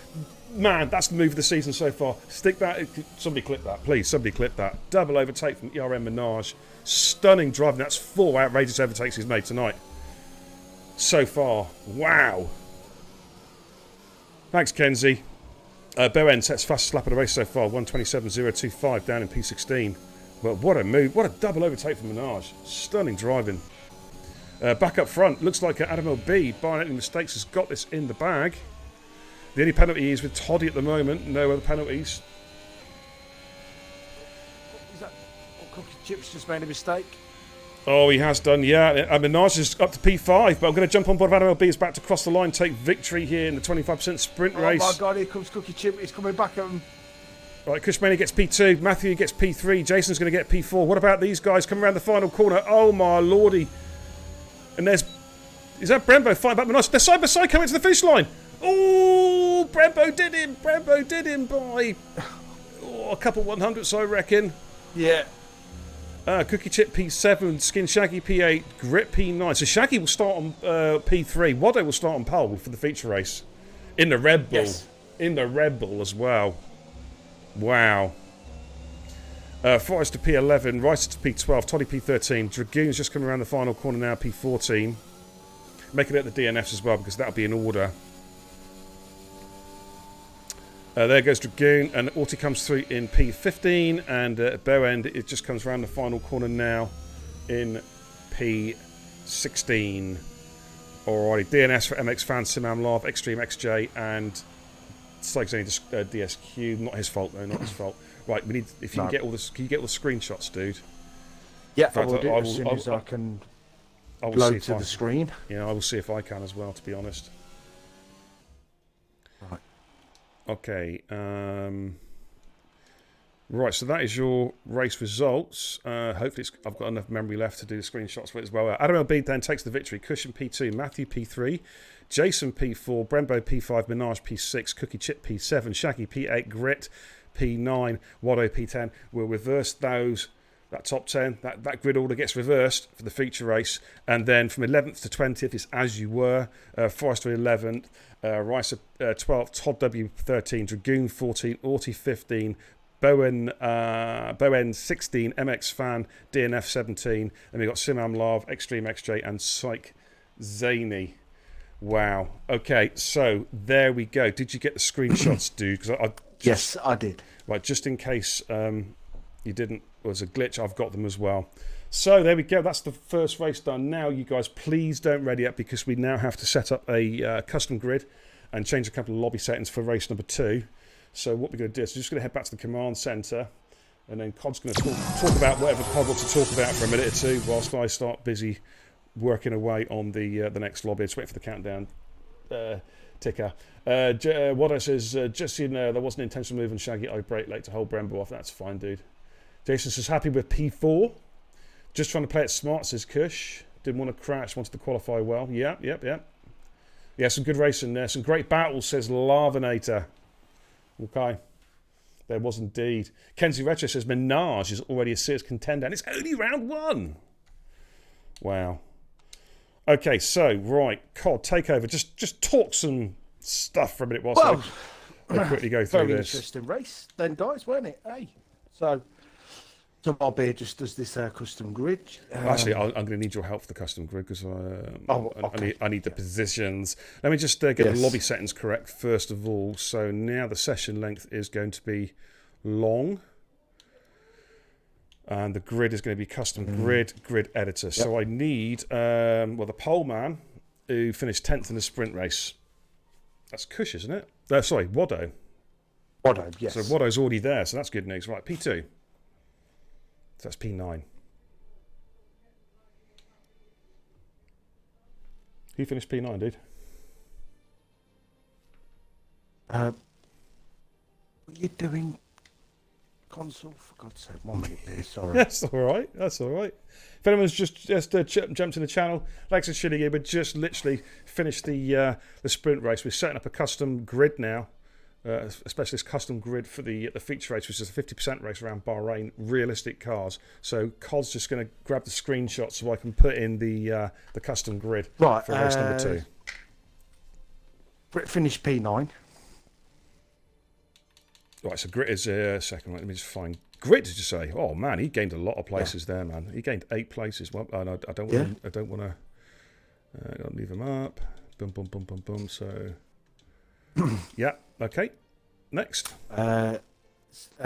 Man, that's the move of the season so far. Stick that. Somebody clip that, please. Somebody clip that. Double overtake from ERM Menage. Stunning driving. That's 4 outrageous overtakes he's made tonight. So far. Wow. Thanks, Kenzie. Bowen sets fastest lap of the race so far. 1:27.025 down in P16. Well, what a move. What a double overtake from Menage. Stunning driving. Back up front. Looks like Adam LB, barring any mistakes, has got this in the bag. The only penalty is with Toddy at the moment. No other penalties. Is that Cookie Chip's just made a mistake? Oh, he has done, yeah. Menage is up to P5, but I'm going to jump on board. Adam LB is about to cross the line, take victory here in the 25% sprint race. Oh my God, here comes Cookie Chip. He's coming back at him. Right, Kushmania gets P2. Matthew gets P3. Jason's going to get P4. What about these guys coming around the final corner? Oh, my lordy. And there's... Is that Brembo fighting back Menage? They're side by side coming to the finish line. Oh, Brembo did him. Brembo did him by a couple 100s, I reckon. Yeah. Cookie Chip P7, Skin Shaggy P8, Grit P9. So Shaggy will start on P3. Wado will start on pole for the feature race. In the Red Bull. Yes. In the Red Bull as well. Wow. Forrester P11, Rice to P12, Toddy P13. Dragoon's just coming around the final corner now, P14. Making it at the DNFs as well, because that'll be in order. There goes Dragoon, and Auti comes through in P15, and Bowend, it just comes around the final corner now in P16. Alrighty, DNS for MX Fan, Simam Love, Extreme XJ, and Sykes DSQ. Not his fault though, not his fault. Right, we need. If you can get all this, can you get all the screenshots, dude? Yeah, In fact, I will do I it as soon as I can I will see load if to I, the screen. yeah, I will see if I can as well, to be honest. Right. Okay. Right, so that is your race results. Hopefully I've got enough memory left to do the screenshots for it as well. Adam LB then takes the victory. Cushion P2, Matthew P3, Jason P4, Brembo P5, Minaj P6, Cookie Chip P7, Shaggy P8, Grit P9, Wado P10. We'll reverse those. That top 10, that grid order gets reversed for the feature race. And then from 11th to 20th, it's as you were. Forrester 11th, Ricer 12th, Todd W 13, Dragoon 14, Orty 15, Bowen 16, MX Fan, DNF 17. Then we got Simam Lav, Extreme XJ, and Psych Zany. Wow. Okay, so there we go. Did you get the screenshots, dude? Yes, I did. Right, just in case you didn't, was a glitch, I've got them as well. So there we go. That's the first race done. Now, you guys, please don't ready up because we now have to set up a custom grid and change a couple of lobby settings for race number 2. So what we're going to do is we're just going to head back to the command centre, and then Cod's going to talk about whatever Cod wants to talk about for a minute or two whilst I start busy working away on the next lobby. Just wait for the countdown ticker. Wado says, just so you know, there wasn't an intentional move on Shaggy. I break late to hold Brembo off. That's fine, dude. Jason says, happy with P4. Just trying to play it smart, says Kush. Didn't want to crash, wanted to qualify well. Yep. Yeah, some good racing there. Some great battles, says Lavinator. Okay. There was indeed. Kenzie Retro says, Minaj is already a serious contender, and it's only round 1. Wow. Okay, so, right. Cod, take over. Just talk some stuff for a minute whilst I quickly go through Very this. interesting race then, guys, weren't it? Hey, so Bob here just does this custom grid. Actually, I'm going to need your help for the custom grid because okay. I need the positions. Let me just get the lobby settings correct first of all. So now the session length is going to be long. And the grid is going to be custom grid editor. Yep. So I need, the pole man who finished 10th in the sprint race. That's Kush, isn't it? Sorry, Wado. Wado, yes. So Wado's already there, so that's good news. Right, P2. So that's P9. Who finished P9, dude? What are you doing? Console, for God's sake, 1 minute there, sorry. That's all right. If anyone's just jumped to the channel, Lex and Shilly, we just literally finished the sprint race. We're setting up a custom grid now, a specialist custom grid for the feature race, which is a 50% race around Bahrain, realistic cars. So Cod's just going to grab the screenshot so I can put in the custom grid for race number 2. Brit finished P9. Right, so Grit is second. Let me just find Grit. Did you say? Oh man, he gained a lot of places there, man. He gained 8 places. Well, I don't want to. I'll leave him up. Boom. So, yeah. Okay. Next.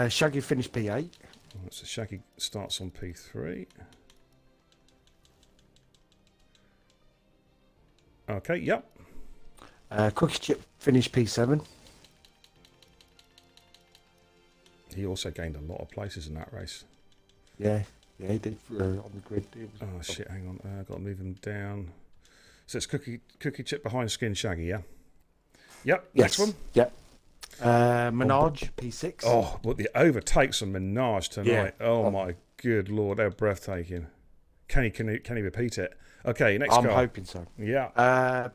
Shaggy finished P8. So Shaggy starts on P3. Okay. Yep. Cookie Chip finished P7. He also gained a lot of places in that race. Yeah, he did on the grid. Oh shit! Hang on, I've got to move him down. So it's Cookie Chip behind Skin Shaggy, yeah. Yep. Yes. Next one. Yep. Minaj P6. Oh, but the overtakes on Minaj tonight. Yeah. Oh my good lord, they're breathtaking. Can he repeat it? Okay, next I'm car. hoping so. Yeah.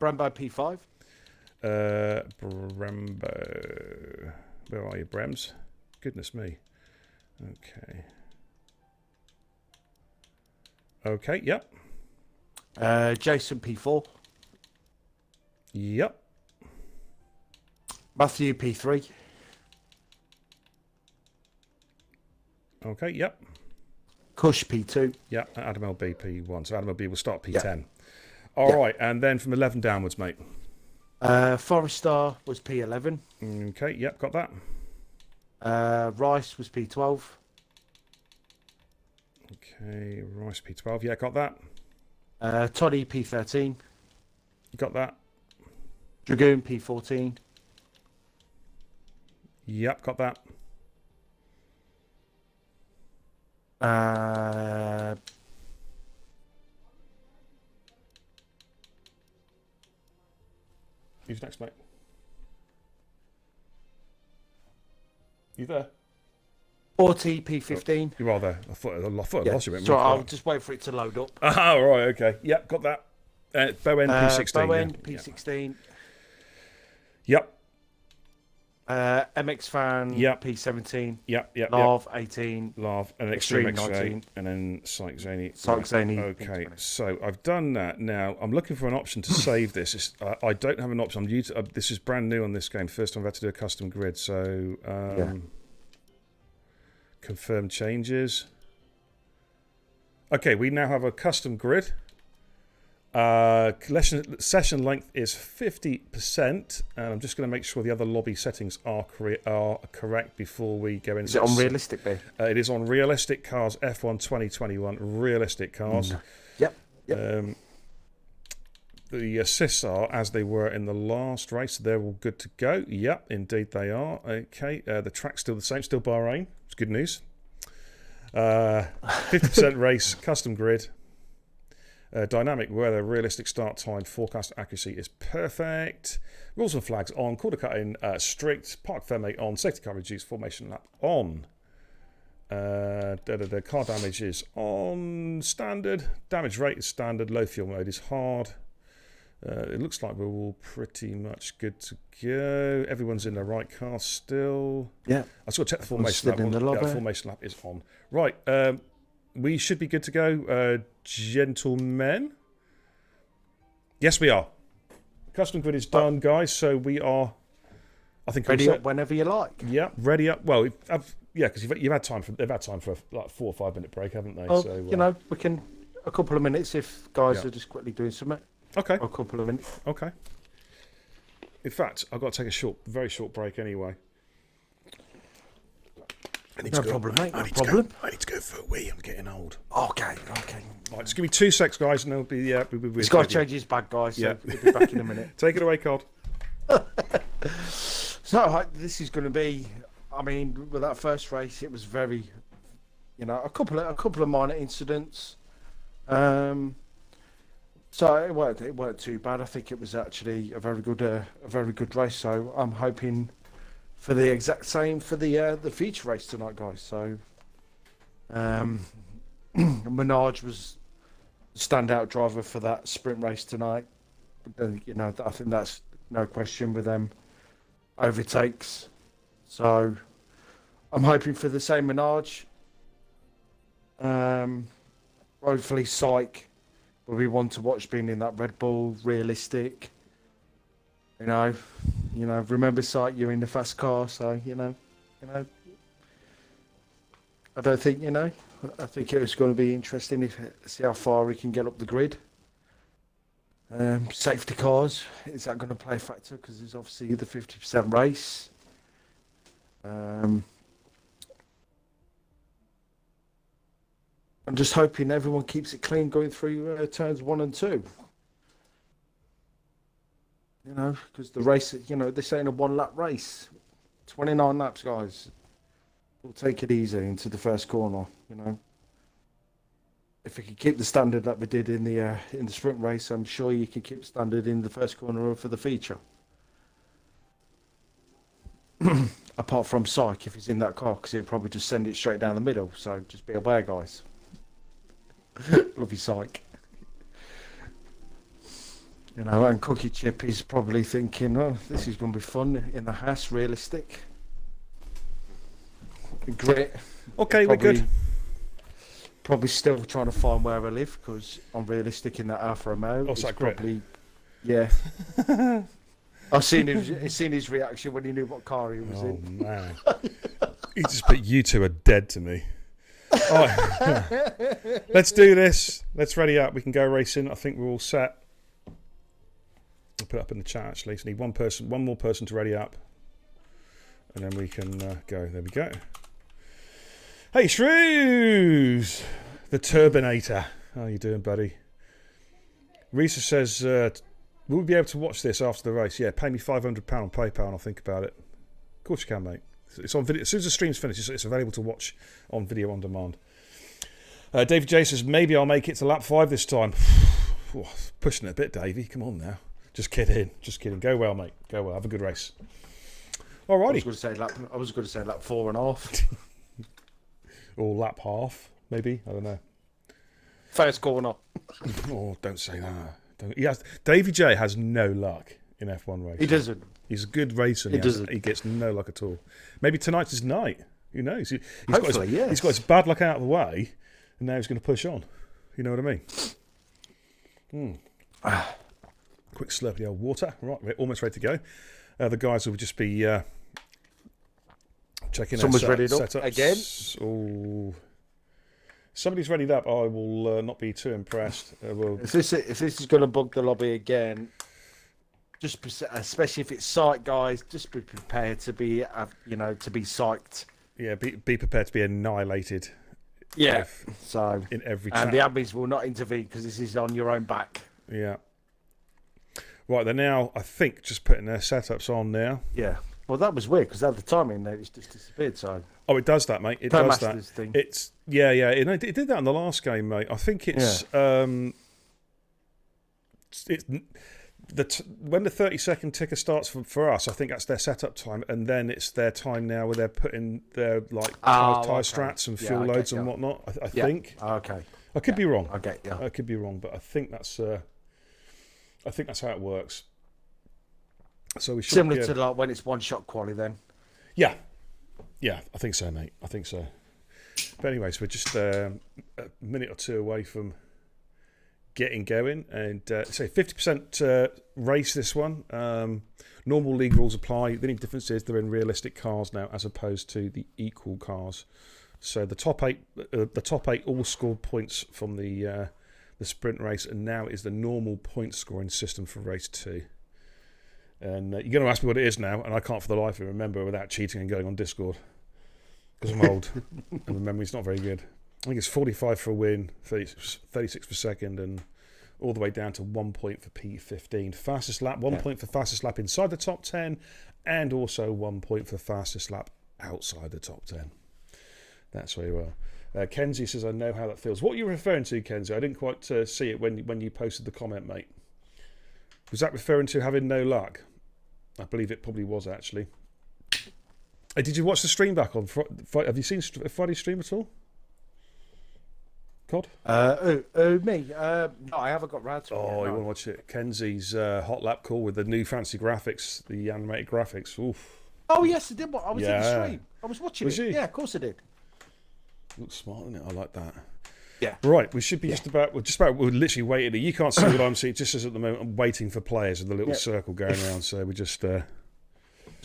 Brembo P5. Brembo. Where are you, Brems? Goodness me. Okay, yep. Jason P4. Yep. Matthew P3. Okay, yep. Kush P2. Yep, Adam LB P1. So Adam LB will start P10. Yep. All right, and then from 11 downwards, mate. Forrestar was P11. Okay, yep, got that. Rice was P12. Okay, Rice P12. Yeah, got that. Toddy P13. You got that. Dragoon P14. Yep, got that. Who's next, mate? You there? 40 P15. You are there. I thought I lost you. Mate. So I'll just wait for it to load up. Ah, right, okay. Yep, got that. Bowen P16. Bowen P16. Yep. MX Fan P17. Yep. Larv 18. Larv and Extreme X-Ray. And then Psych Zany. Okay, so I've done that. Now, I'm looking for an option to save this. I don't have an option. This is brand new on this game. First time I've had to do a custom grid. So, confirm changes. Okay, we now have a custom grid. Session length is 50%, and I'm just going to make sure the other lobby settings are correct before we go into. Is it on realistic, babe? It is on realistic cars, F1 2021 realistic cars. Yep. The assists are as they were in the last race. They're all good to go. Yep, indeed they are. Okay, the track's still the same, still Bahrain. It's good news. 50% race, custom grid. Dynamic weather, realistic start time, forecast accuracy is perfect. Rules and flags on, quarter cutting strict, park fermate on, safety car reduced, formation lap on. The car damage is on standard, damage rate is standard, low fuel mode is hard. It looks like we're all pretty much good to go. Everyone's in the right car still. Yeah. I've got to check the formation lap. The formation lap is on. Right. We should be good to go, gentlemen. Yes, we are. Custom grid is done, guys. So we are. I think ready up whenever you like. Yeah, ready up. Well, because you've had time for they've had time for like 4 or 5 minute break, haven't they? Oh, so we can a couple of minutes if guys are just quickly doing something. Okay. A couple of minutes. Okay. In fact, I've got to take a very short break anyway. No problem, mate. No problem. I need to go for a wee. I'm getting old. Okay. Right, just give me 2 secs, guys, and we'll be. He's got to change his bag, guys. So he'll be back in a minute. Take it away, Cod. So this is going to be. I mean, with that first race, it was very, a couple of minor incidents. So it weren't too bad. I think it was actually a very good race. So I'm hoping for the exact same for the feature race tonight, guys. So Minaj was the standout driver for that sprint race tonight. I think that's no question with them overtakes. So I'm hoping for the same Minaj. Hopefully Psych will be one to watch being in that Red Bull realistic. Remember Psych, you're in the fast car, so I don't think I think it was going to be interesting if see how far we can get up the grid. Safety cars, is that going to play a factor? Because there's obviously the 50% race. I'm just hoping everyone keeps it clean going through turns 1 and 2. Because the race, this ain't a 1-lap race. 29 laps, guys. We'll take it easy into the first corner. If we can keep the standard that we did in the sprint race, I'm sure you can keep the standard in the first corner for the feature. Apart from Psych, if he's in that car, because he'll probably just send it straight down the middle. So just be aware, guys. Love you, Psych. And Cookie Chip is probably thinking, oh, this is going to be fun in the house, realistic. Great. Okay, we're good. Probably still trying to find where I live because I'm realistic in that Alfa Romeo. Oh, that great. Probably, yeah. I've seen his reaction when he knew what car he was in. Oh, man. He just put you two are dead to me. All right. Let's do this. Let's ready up. We can go racing. I think we're all set. I'll put it up in the chat actually. So need one more person to ready up. And then we can go. There we go. Hey Shrews! The Turbinator. How you doing, buddy? Risa says, will we be able to watch this after the race? Yeah, pay me £500 PayPal and I'll think about it. Of course you can, mate. It's on video. As soon as the stream's finished, it's available to watch on video on demand. David J says, maybe I'll make it to lap 5 this time. Pushing it a bit, Davey. Come on now. Just kidding. Just kidding. Go well, mate. Go well. Have a good race. Alrighty. I was going to say lap 4.5. Or lap half, maybe. I don't know. First corner. Oh, don't say that. Davy J has no luck in F1 race. He doesn't. He's a good racer. He gets no luck at all. Maybe tonight's his night. Who knows? He's got his bad luck out of the way, and now he's going to push on. You know what I mean? Quick slurp of the old water. Right, we're almost ready to go. The guys will just be checking Someone's ready setups. Again? Oh, somebody's readied up. I will not be too impressed. If this is going to bug the lobby again, especially if it's sight, guys, just be prepared to be, to be psyched. Yeah, be prepared to be annihilated. Yeah. In every chat. And the admins will not intervene because this is on your own back. Yeah. Right, they're now, I think, just putting their setups on now. Yeah. Well, that was weird because at the timing, it's just disappeared. So. Oh, it does that, mate. It does that. Thing. It's It did that in the last game, mate. I think it's when the 30-second ticker starts for us. I think that's their setup time, and then it's their time now where they're putting their tire strats and fuel loads and whatnot. I think. Okay. I could be wrong. Okay. Yeah. I could be wrong, but I think that's how it works. So we should similar to like when it's one shot quali then. Yeah, I think so, mate. I think so. But anyways, we're just a minute or two away from getting going, and say 50% race this one. Normal league rules apply. The only difference is they're in realistic cars now, as opposed to the equal cars. So the top eight all scored points from the sprint race, and now is the normal point scoring system for race 2. And you're going to ask me what it is now, and I can't for the life of me remember without cheating and going on Discord because I'm old and my memory's not very good. I think it's 45 for a win, 36 for second, and all the way down to 1 point for P15. Fastest lap, 1 point for fastest lap inside the top 10, and also 1 point for fastest lap outside the top 10. That's very well. Kenzie says, I know how that feels. What are you referring to, Kenzie? I didn't quite see it when you posted the comment, mate. Was that referring to having no luck? I believe it probably was, actually. Hey, did you watch the stream back on Friday? Have you seen Friday's stream at all? COD? Me? No, I haven't got round to it. Oh, you want to watch it? Kenzie's hot lap call with the new fancy graphics, the animated graphics. Oof. Oh, yes, I did. I was in the stream. I was watching it. You? Yeah, of course I did. Looks smart, doesn't it? I like that. Yeah. Right, we should be we're literally waiting. You can't see what I'm seeing. Just as at the moment, I'm waiting for players with a little circle going around. So we just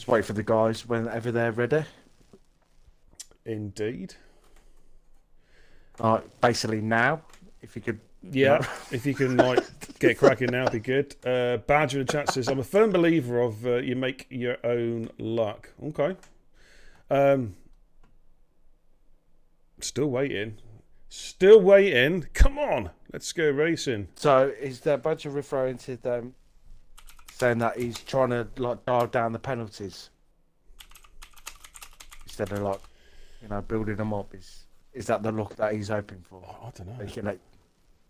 wait for the guys whenever they're ready. Indeed. Basically now, if you could. Yeah, if you can get cracking now, it'd be good. Badger in the chat says, I'm a firm believer of you make your own luck. Okay. Still waiting. Come on, let's go racing. So is the Badger referring to them saying that he's trying to dial down the penalties instead of building them up? Is that the look that he's hoping for? I don't know. He can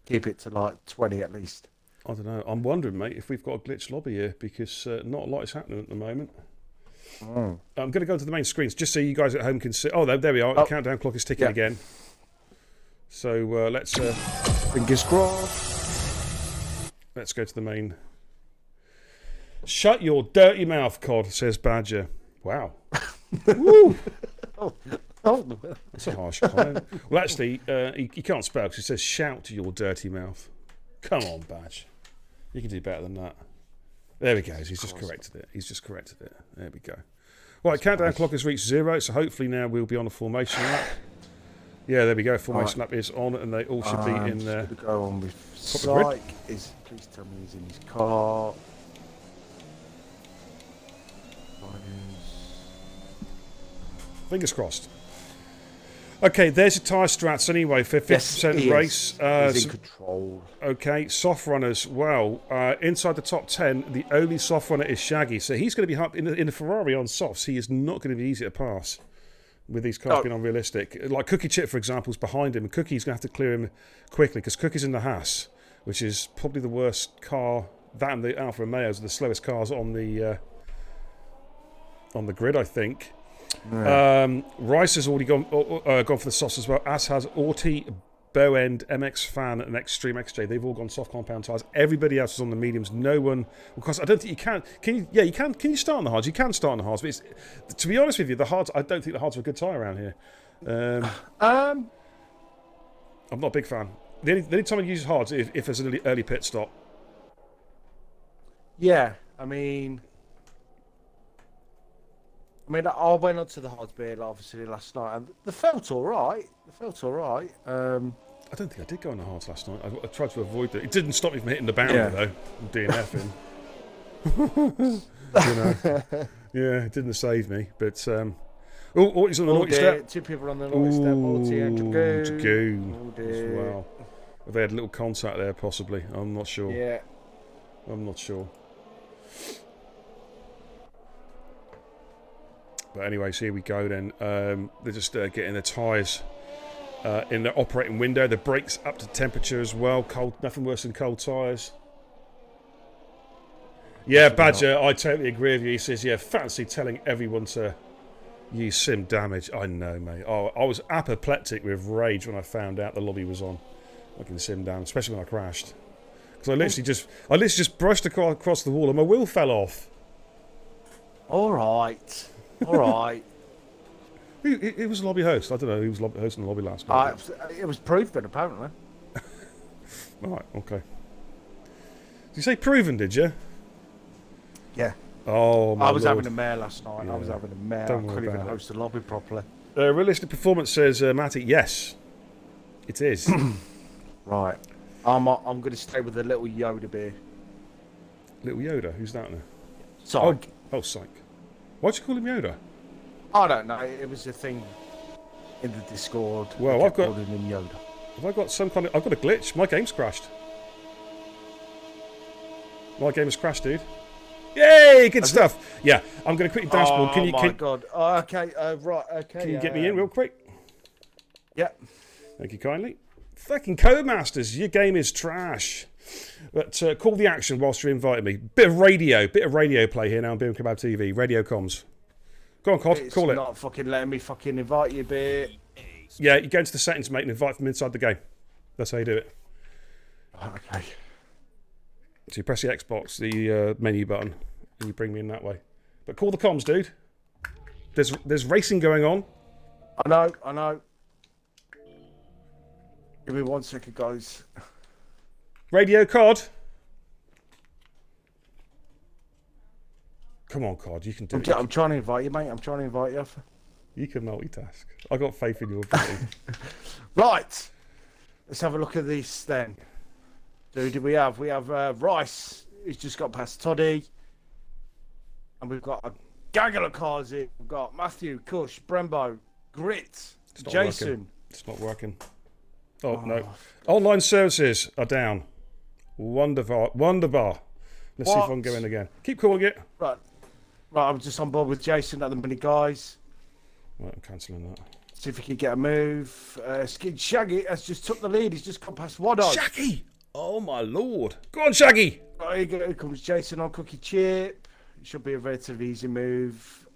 keep it to 20 at least. I don't know. I'm wondering, mate, if we've got a glitch lobby here because not a lot is happening at the moment. I'm going to go to the main screens just so you guys at home can see. Oh, there we are. The countdown clock is ticking again. So let's fingers crossed. Let's go to the main. Shut your dirty mouth, COD, says Badger. Wow. Woo. That's a harsh comment. Well, actually, he can't spell because he says shout your dirty mouth. Come on, Badge. You can do better than that. There we go. He's just corrected it. There we go. Right, countdown clock has reached 0, so hopefully now we'll be on a formation lap. Yeah, there we go. Formation lap is on, and they all should be in there. Go on with Psych. Please tell me he's in his car. Fingers crossed. Okay, there's your tyre strats anyway for 50% race. He's in control. Okay, soft runners. Well, inside the top 10, the only soft runner is Shaggy. So he's going to be up in the Ferrari on softs. He is not going to be easy to pass with these cars being unrealistic. Like Cookie Chip, for example, is behind him. And Cookie's going to have to clear him quickly because Cookie's in the Haas, which is probably the worst car that and the Alfa Romeos are the slowest cars on the grid, I think. Yeah. Rice has already gone for the softs as well, as has Auti, Bowend, MX Fan, and Extreme XJ. They've all gone soft compound tyres. Everybody else is on the mediums. No one, because I don't think you can. Can you? Yeah, you can. Can you start on the hards? You can start on the hards, but to be honest with you, the hards. I don't think the hards are a good tyre around here. I'm not a big fan. The only time I use hards if there's an early pit stop. Yeah, I mean, I went on to the hards beer obviously last night, and they felt all right. I don't think I did go on the hards last night. I tried to avoid it. It didn't stop me from hitting the boundary though. DNFing. Yeah, it didn't save me. But he's on the naughty step. 2 people on the naughty step. Multi and Dragoon as well. Have they had a little contact there, possibly? I'm not sure. Yeah, I'm not sure. But anyways, here we go then. They're just getting their tyres in the operating window. The brakes up to temperature as well. Cold, nothing worse than cold tyres. Yeah, Badger, I totally agree with you. He says, yeah, fancy telling everyone to use sim damage. I know, mate. Oh, I was apoplectic with rage when I found out the lobby was on. Looking sim damage, especially when I crashed. Because I literally just brushed across the wall and my wheel fell off. all right. It was a lobby host. I don't know who was hosting the lobby last night. It was proven, apparently. Right, okay. Did you say proven, did you? Yeah. Oh, my I was Lord. having a mare last night. Yeah. I was having a mare. Don't I worry couldn't even about it. host the lobby properly. Realistic Performance says, Matty, yes. It is. Right. I'm going to stay with the little Yoda beer. Little Yoda, who's that now? Sorry. Oh, psych. Why'd you call him Yoda? I don't know. It was a thing in the Discord. Well, They I've kept got- calling him Yoda. Have I got some kind of... I've got a glitch. My game's crashed. My game has crashed, dude. Yay! Good stuff. Yeah, I'm going to quickly dashboard. Oh my god. Oh, okay. Right. Okay. Can you get me in real quick? Yeah. Thank you kindly. Fucking Codemasters, your game is trash. But call the action whilst you're inviting me. Bit of radio play here now on Beer and Kebab TV. Radio comms. Go on, Cod, It's call it. not fucking letting me fucking invite you, beer. Yeah, you go into the settings, mate, and invite from inside the game. That's how you do it. Okay. So you press the Xbox, the menu button, and you bring me in that way. But call the comms, dude. There's racing going on. I know. Give me 1 second, guys. Radio Cod. Come on, Cod, you can do it. I'm trying to invite you, mate. I'm trying to invite you. You can multitask. I got faith in your ability. Right. Let's have a look at this then. Who do we have? We have Rice, who's just got past Toddy. And we've got a gaggle of cars here. We've got Matthew, Cush, Brembo, Grit, not Jason. working. It's not working. Oh, no. Online services are down. Wonderbar. Let's see if I can go in again. Keep calling it. Right, I'm just on board with Jason at the minute, guys. Right, I'm cancelling that. See if he can get a move. Skid Shaggy has just took the lead. He's just gone past Wado. Shaggy! Oh, my Lord. Go on, Shaggy! Right, here comes Jason on Cookie Chip. It should be a relatively easy move.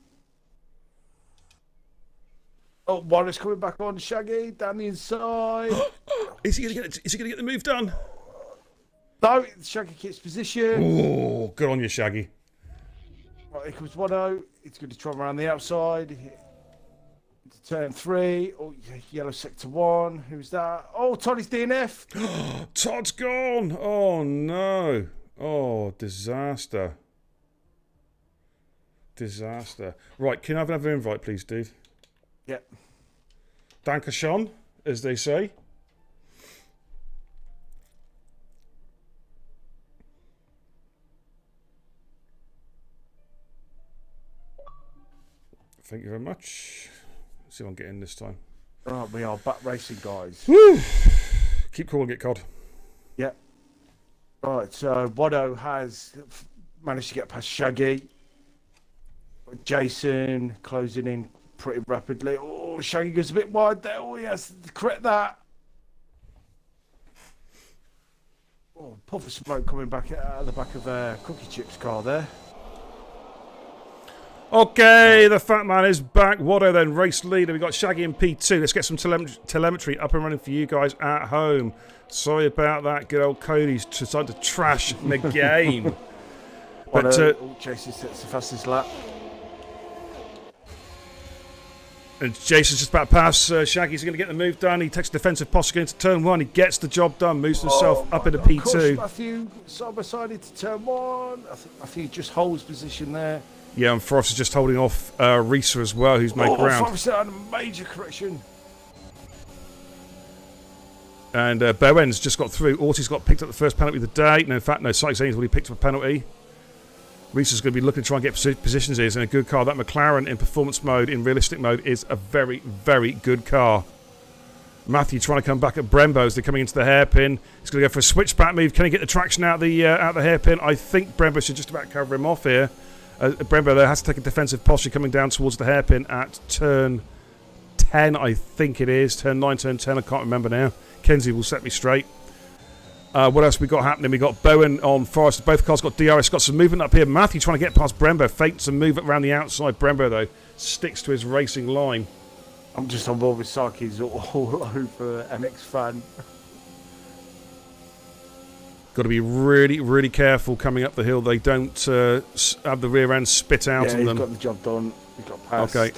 Oh, Warren's coming back on Shaggy down the inside. Is he going to get the move done? No, Shaggy keeps position. Oh, good on you, Shaggy. Right, here comes Wado. He's going to try around the outside. Into turn 3. Oh, yellow sector 1. Who's that? Oh, Toddy's DNF. Todd's gone. Oh, no. Oh, disaster. Right, can I have another invite, please, dude? Yep. Dankeschön, as they say. Thank you very much. Let's see if I can get in this time. Right, we are back racing, guys. Woo! Keep calling it, Cod. Yep. Right, so Wado has managed to get past Shaggy. Jason closing in pretty rapidly. Oh, Shaggy goes a bit wide there. Oh, he has to correct that. Oh, puff of smoke coming back out of the back of Cookie Chip's car there. Okay, the Fat Man is back. Watto then, race leader. We've got Shaggy and P2. Let's get some telemetry up and running for you guys at home. Sorry about that. Good old Cody's decided to trash the game. But Jason sets the fastest lap. And Jason's just about to pass. Shaggy's going to get the move done. He takes a defensive posture into turn 1. He gets the job done. Moves himself up into P2. Matthew side by side into turn 1. I think he just holds position there. Yeah, and Frost is just holding off Risa as well, who's made ground. 5% on a major correction. And Bowen's just got through. Ortiz got picked up the first penalty of the day. No, in fact, no, Sykes Zane's already picked up a penalty. Risa's going to be looking to try and get positions here. Is in a good car. That McLaren in performance mode, in realistic mode, is a very, very good car. Matthew trying to come back at Brembo as they're coming into the hairpin. He's going to go for a switchback move. Can he get the traction out the hairpin? I think Brembo should just about cover him off here. Brembo there has to take a defensive posture coming down towards the hairpin at turn 10, I think it is. Turn 9, turn 10, I can't remember now. Kenzie will set me straight. What else we got happening? We got Bowen on Forest. Both cars got DRS. Got some movement up here. Matthew trying to get past Brembo. Fakes some move around the outside. Brembo, though, sticks to his racing line. I'm just on board with Saki's all over MX fan. Got to be really, really careful coming up the hill. They don't have the rear end spit out on them. He's got the job done. He got past. Okay.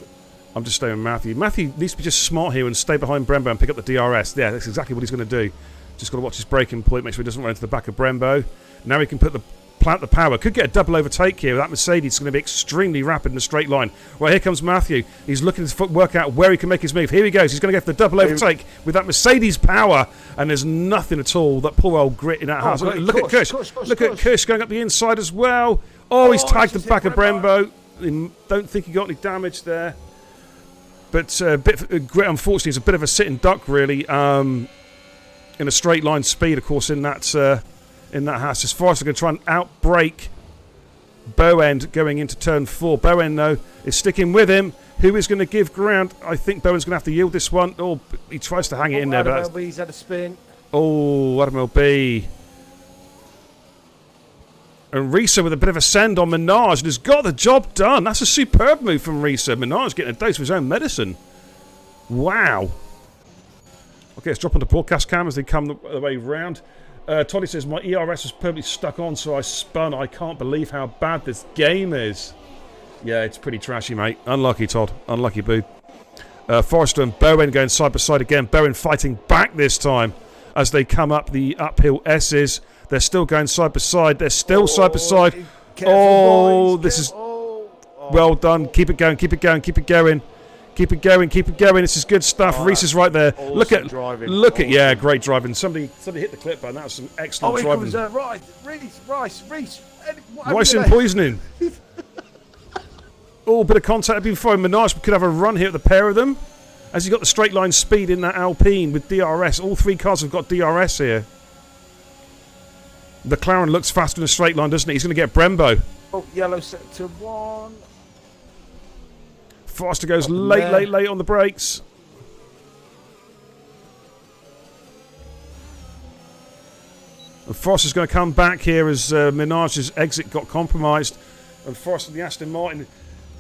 I'm just staying with Matthew. Matthew needs to be just smart here and stay behind Brembo and pick up the DRS. Yeah, that's exactly what he's going to do. Just got to watch his braking point, make sure he doesn't run into the back of Brembo. Now he can plant the power. Could get a double overtake here. That Mercedes is going to be extremely rapid in a straight line. Well, here comes Matthew. He's looking to work out where he can make his move. Here he goes. He's going to go for the double overtake with that Mercedes power. And there's nothing at all. That poor old grit in that house. Look at Kush. Look at Kush going up the inside as well. Oh, he's tagged the back of Brembo. Don't think he got any damage there. But grit, unfortunately, is a bit of a sitting duck, really. In a straight line speed, of course, in that house. As far as they're going to try and outbrake Bowen going into turn 4. Bowen, though, is sticking with him. Who is going to give ground? I think Bowen's going to have to yield this one. Oh, he tries to hang it in there. Adam LB's had a spin. Oh, Adam LB. And Risa with a bit of a send on Minaj and has got the job done. That's a superb move from Risa. Minaj getting a dose of his own medicine. Wow. Okay, let's drop onto broadcast cam as they come the way round. Toddy says, my ERS was perfectly stuck on, so I spun. I can't believe how bad this game is. Yeah, it's pretty trashy, mate. Unlucky, Todd. Unlucky, boo. Forrester and Bowen going side by side again. Bowen fighting back this time as they come up the uphill S's. They're still going side by side. They're still side by side. Careful, boys. This is well done. Keep it going, keep it going, keep it going. Keep it going, keep it going. This is good stuff. Reese is right there. Awesome driving. Yeah, great driving. Somebody hit the clip button. That was some excellent driving. Reese. Rice and poisoning. Bit of contact before Minaj could have a run here at the pair of them. As he got the straight line speed in that Alpine with DRS. All three cars have got DRS here. The McLaren looks faster in a straight line, doesn't it? He's going to get Brembo. Oh, yellow sector 1. Foster goes late on the brakes. And Foster's going to come back here as Minaj's exit got compromised. And Foster, the Aston Martin,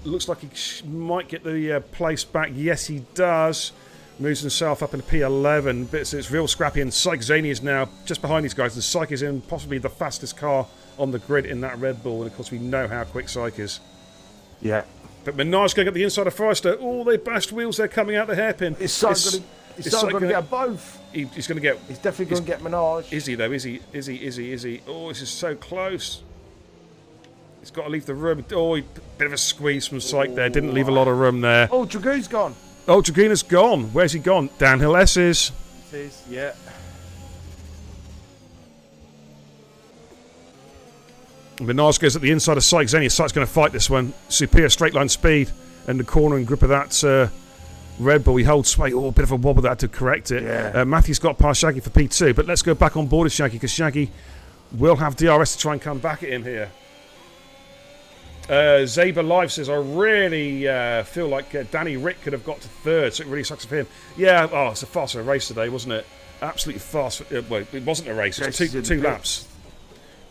looks like he might get the place back. Yes, he does. Moves himself up into P11. But it's real scrappy. And Syke Zaney is now just behind these guys. And Syke is in possibly the fastest car on the grid in that Red Bull. And of course, we know how quick Syke is. Yeah. But Minaj going up the inside of Forrester. Oh, they bashed wheels. They're coming out the hairpin. Is Syke going to get both? He's going to get. He's definitely going to get Minaj. Is he though? Is he? Oh, this is so close. He's got to leave the room. Oh, bit of a squeeze from Syke there. Didn't leave a lot of room there. Oh, Dragoon's gone. Oh, Dragoon's gone. Where's he gone? Downhill S's. Yeah. Minaj goes at the inside of Syke. Zeni. Syke's going to fight this one. Superior straight line speed and the corner and grip of that Red Bull. He holds sway. Oh, a bit of a wobble there to correct it. Yeah. Matthew's got past Shaggy for P2, but let's go back on board with Shaggy because Shaggy will have DRS to try and come back at him here. Zaber Live says, I really feel like Danny Rick could have got to third, so it really sucks for him. Yeah, it's a faster race today, wasn't it? Absolutely fast. Well, it wasn't a race. It was two laps.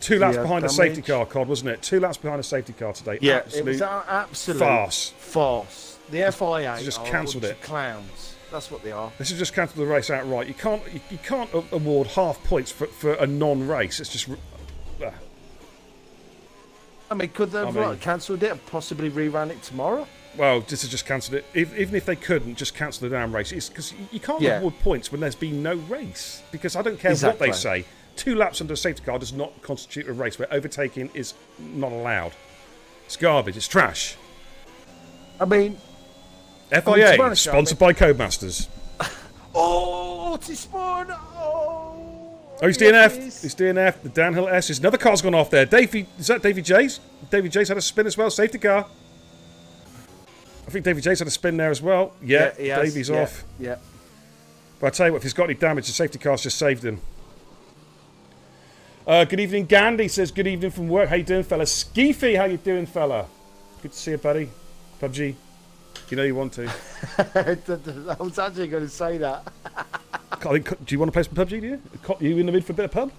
2 laps behind a safety damage. car, Cod, wasn't it? 2 laps behind a safety car today. Yeah, Absolute it was an absolute farce. The FIA just are cancelled a bunch it. of clowns. That's what they are. This has just cancelled the race outright. You can't award half points for a non-race. It's just. I mean, could they have cancelled it and possibly rerun it tomorrow? Well, just cancelled it. Even if they couldn't, just cancel the damn race. Because you can't award points when there's been no race. Because I don't care what they say. 2 laps under a safety car does not constitute a race where overtaking is not allowed. It's garbage. It's trash. I mean... FIA, sponsored by Codemasters. Oh, Otis Spawn! Oh, he's DNF. He's DNF. The downhill S is another car's gone off there. Is that Davy J's? Davy J's had a spin as well. Safety car. I think Davy J's had a spin there as well. Yeah, Davy's off. Yeah. But I tell you what, if he's got any damage, the safety car's just saved him. Good evening, Gandhi says good evening from work. How you doing, fella? Skeefy, how you doing, fella? Good to see you, buddy. PUBG. You know you want to. I was actually going to say that. Do you want to play some PUBG, do you? You in the mid for a bit of pub?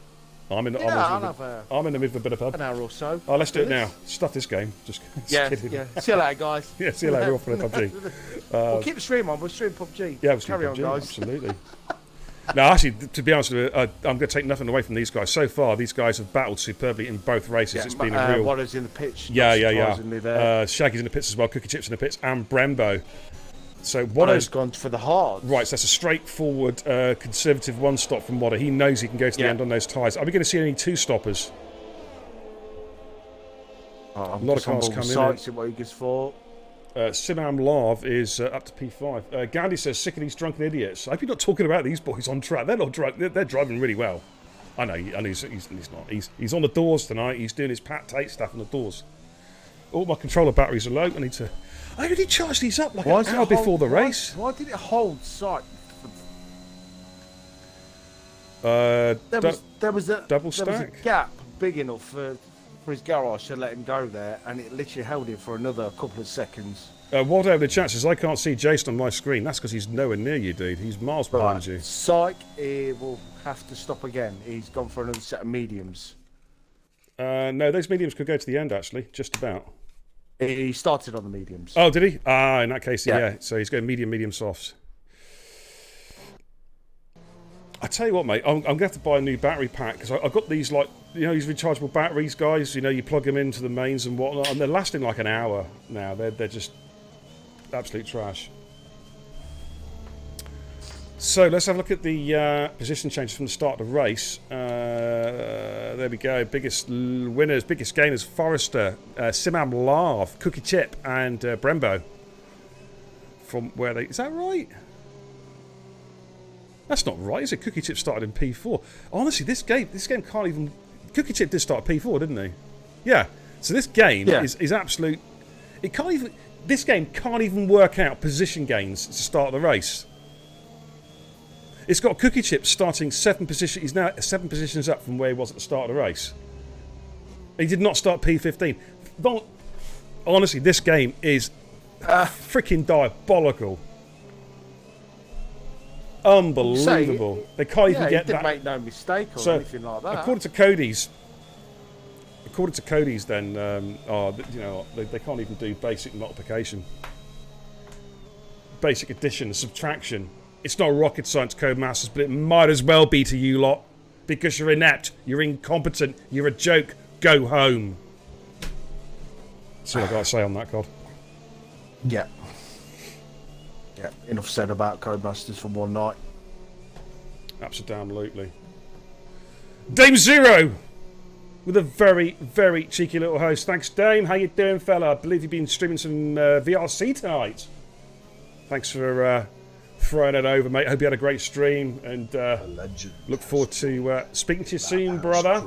I'm in the mid for a bit of pub. An hour or so. Oh, let's do it now. Stuff this game. Just kidding. Yeah. See you later, guys. Yeah, see you later. We're off for PUBG. We'll keep the stream on. We'll stream PUBG. Yeah, we'll stream Carry PUBG, on, guys. Absolutely. No, actually, to be honest with you, I'm going to take nothing away from these guys. So far, these guys have battled superbly in both races. It's been a real... Waters in the pitch. Yeah. Shaggy's in the pits as well. Cookie Chip's in the pits. And Brembo. So Watter's gone for the hard. Right, so that's a straightforward, conservative one-stop from Water. He knows he can go to the end on those tyres. Are we going to see any two-stoppers? A lot of cars coming in. What he gets for. Simam Lav is up to P5. Gandhi says, sick of these drunken idiots. I hope you're not talking about these boys on track. They're not drunk. They're driving really well. I know he's not. He's on the doors tonight. He's doing his Pat Tate stuff on the doors. All my controller batteries are low. I only charged these up like an hour before the race. Why did it hold sight? There was a double stack. There was a gap big enough for his garage to let him go there, and it literally held him for another couple of seconds. What are the chances? I can't see Jason on my screen. That's because he's nowhere near you, dude. He's miles behind you. Psych, he will have to stop again. He's gone for another set of mediums. No, those mediums could go to the end, actually. Just about. He started on the mediums. Oh, did he? In that case, yeah. So he's going medium, softs. I tell you what, mate, I'm going to have to buy a new battery pack because I've got these, these rechargeable batteries, guys. You plug them into the mains and whatnot, and they're lasting like an hour now. They're just absolute trash. So let's have a look at the position changes from the start of the race. There we go. Biggest winners, biggest gainers: Forrester, Simam Lav, Cookie Chip, and Brembo. From where they is that right? That's not right, is it? Cookie Chip started in P4. Honestly, this game can't even. Cookie Chip did start at P4, didn't he? Yeah. So this game is absolute. It can't even. This game can't even work out position gains to start the race. It's got Cookie Chip starting 7 positions. He's now 7 positions up from where he was at the start of the race. He did not start P15. Honestly, this game is freaking diabolical. Unbelievable. They can't even get that. Make no mistake or anything like that. According to Cody's, then they can't even do basic multiplication, basic addition, subtraction. It's not rocket science, Codemasters, but it might as well be to you lot because you're inept, you're incompetent, you're a joke. Go home. That's all I got to say on that, God. Yeah. Yeah, enough said about Codemasters for one night. Absolutely. Dame Zero with a very, very cheeky little host. Thanks, Dame. How you doing, fella? I believe you've been streaming some VRC tonight. Thanks for throwing it over, mate. Hope you had a great stream and look forward to speaking to you soon, brother.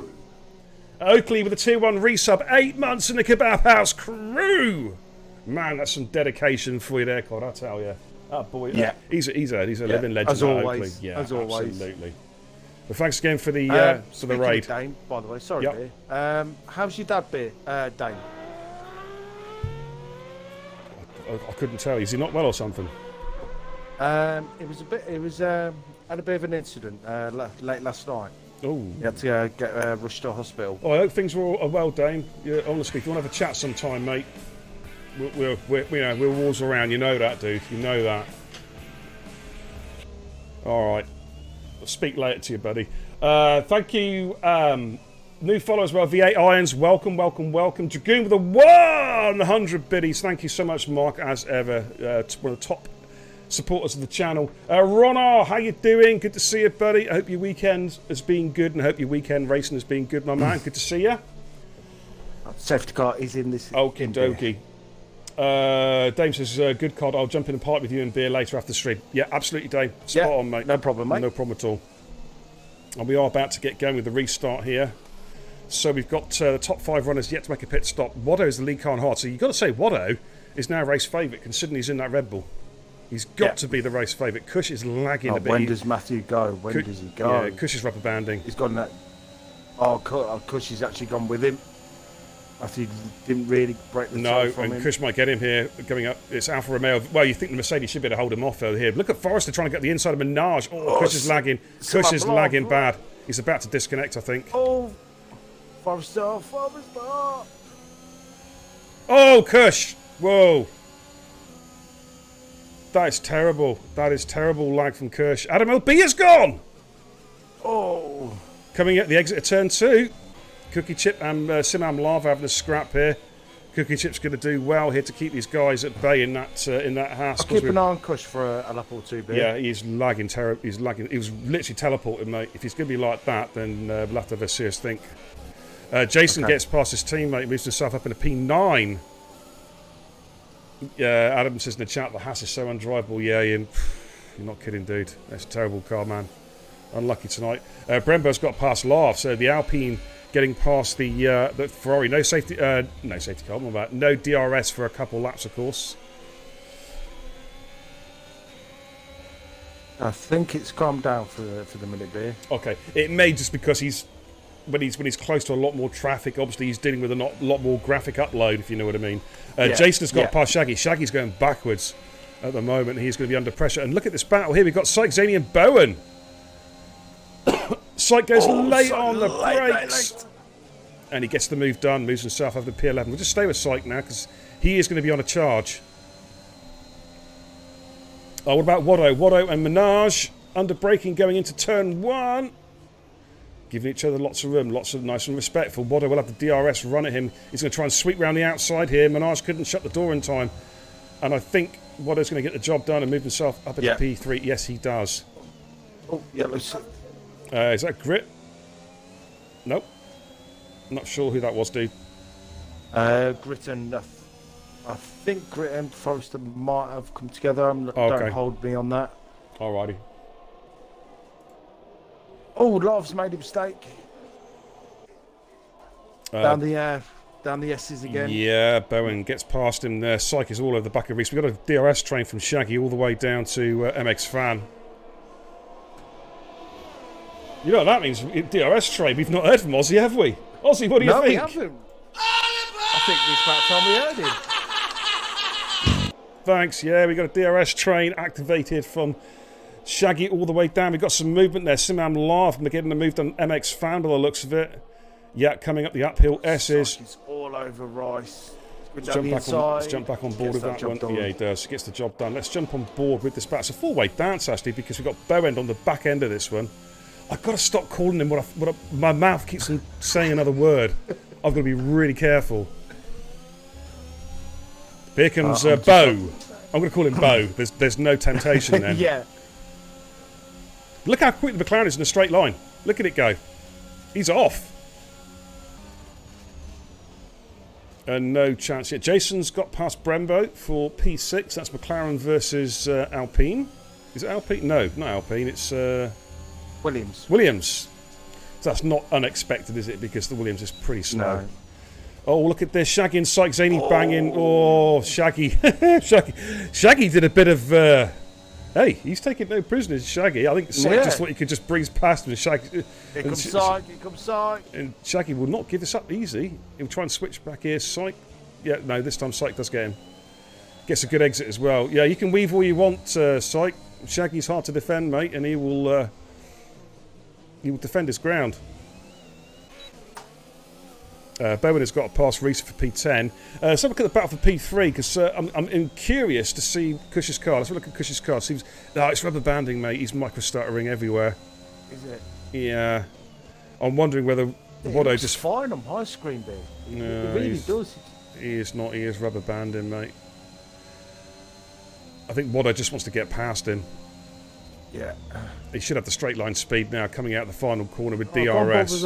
Oakley with a 2-1 resub. 8 months in the Kebab House crew. Man, that's some dedication for you there, Cod, I tell you. Oh boy, yeah. He's a living legend. As always, Oakley. Yeah, as always. Absolutely. Well, thanks again for the raid. Dane, by the way, sorry, dear. How's your dad, Dane? I couldn't tell. Is he not well or something? It was had a bit of an incident late last night. Oh. He had to get rushed to hospital. Oh, I hope things are all well, Dame. Yeah, honestly, if you want to have a chat sometime, mate, we're walls around. You know that, dude. You know that. All right. I'll speak later to you, buddy. Thank you. New follower as well, V8 Irons. Welcome, welcome, welcome. Dragoon with a 100 biddies. Thank you so much, Mark, as ever. One of the top supporters of the channel. Ronald, how you doing? Good to see you, buddy. I hope your weekend has been good, and I hope your weekend racing has been good, my man. Good to see you. Safety car is in this. Okie dokie. Dame says, good COD. I'll jump in and party with you and beer later after the stream. Yeah, absolutely, Dame. Spot on, mate. No problem, mate. No problem at all. And we are about to get going with the restart here. So we've got the top 5 runners yet to make a pit stop. Watto is the lead car on hard. So you've got to say Watto is now race favourite, considering he's in that Red Bull. He's got to be the race favourite. Cush is lagging a bit. When does Matthew go? When does he go? Yeah, Cush is rubber banding. He's gone that. Oh, Cush has actually gone with him. Matthew didn't really break the toe from him. Cush might get him here coming up. It's Alfa Romeo. Well, you think the Mercedes should be able to hold him off over here. Look at Forrester trying to get the inside of Minaj. Oh, Cush is lagging. Cush is lagging bad. He's about to disconnect, I think. Oh, Forrester. Oh, Cush. Whoa. That is terrible. That is terrible lag from Cush. Adam LB is gone. Oh. Coming at the exit of turn 2. Cookie Chip and Simam Lava having a scrap here. Cookie Chip's going to do well here to keep these guys at bay in that house. I'll keep an eye on Cush for a lap or two, B. Yeah, he's lagging terrible. He's lagging. He was literally teleported, mate. If he's going to be like that, then we'll have to have a serious think. Jason gets past his teammate, moves himself up in a P9. Adam says in the chat, the Haas is so undrivable. Yeah, you're not kidding, dude. That's a terrible car, man. Unlucky tonight. Brembo's got past Lav, so the Alpine getting past the Ferrari. No safety car. What about no DRS for a couple laps, of course. I think it's calmed down for the minute, B. Okay, it may just because when he's close to a lot more traffic. Obviously, he's dealing with a lot more graphic upload, if you know what I mean. Jason has got past Shaggy. Shaggy's going backwards at the moment. He's going to be under pressure. And look at this battle here. We've got Syke, Zany and Bowen. Syke goes late on the brakes. And he gets the move done. Moves himself over the P11. We'll just stay with Syke now because he is going to be on a charge. Oh, what about Watto? Watto and Minaj under braking going into turn 1. Giving each other lots of room, lots of nice and respectful. Watto will have the DRS run at him. He's going to try and sweep round the outside here. Minaj couldn't shut the door in time. And I think Watto's going to get the job done and move himself up into P3. Yes, he does. Oh, yellow. Is that Grit? Nope. Not sure who that was, dude. Grit and... I think Grit and Forrester might have come together. Don't hold me on that. Alrighty. Oh, Lav's made a mistake. Down the S's again. Yeah, Bowen gets past him there. Syke is all over the back of Reese. We've got a DRS train from Shaggy all the way down to MX Fan. You know what that means? DRS train. We've not heard from Ozzy, have we? Ozzy, what do you think? No, we haven't. I think it's about time we heard him. Thanks. Yeah, we got a DRS train activated from Shaggy all the way down. We've got some movement there. Simam Lav getting the move on MX Fan by the looks of it. Yeah, coming up the uphill S's. He's all over Rice. Let's jump back on board with that one. Yeah, he does. He gets the job done. Let's jump on board with this battle. It's a four-way dance, actually, because we've got Bowen on the back end of this one. I've got to stop calling him my mouth keeps on saying another word. I've got to be really careful. Here comes Bo. I'm going to call him Bo. There's no temptation then. Yeah. Look how quick the McLaren is in a straight line. Look at it go. He's off. And no chance yet. Jason's got past Brembo for P6. That's McLaren versus Alpine. Is it Alpine? No, not Alpine. It's Williams. So that's not unexpected, is it? Because the Williams is pretty slow. No. Oh, look at this. Shaggy and Syke. Zany banging. Oh, Shaggy. Shaggy did a bit of... hey, he's taking no prisoners, Shaggy. I think Syke just thought he could just breeze past him. Shaggy, here comes Syke. And Shaggy will not give this up easy. He'll try and switch back here. Syke. Yeah, no, this time Syke does get him. Gets a good exit as well. Yeah, you can weave all you want, Syke. Shaggy's hard to defend, mate, and he will... He will defend his ground. Bowen has got a pass Reese for P10. Let's have a look at the battle for P3 because I'm curious to see Cush's car. Let's have a look at Cush's car. It's rubber banding, mate. He's micro-stuttering everywhere. Is it? Yeah. I'm wondering whether Watto just fine on my screen, there. No, it really does. He is not. He is rubber banding, mate. I think Watto just wants to get past him. Yeah. He should have the straight line speed now coming out the final corner with DRS.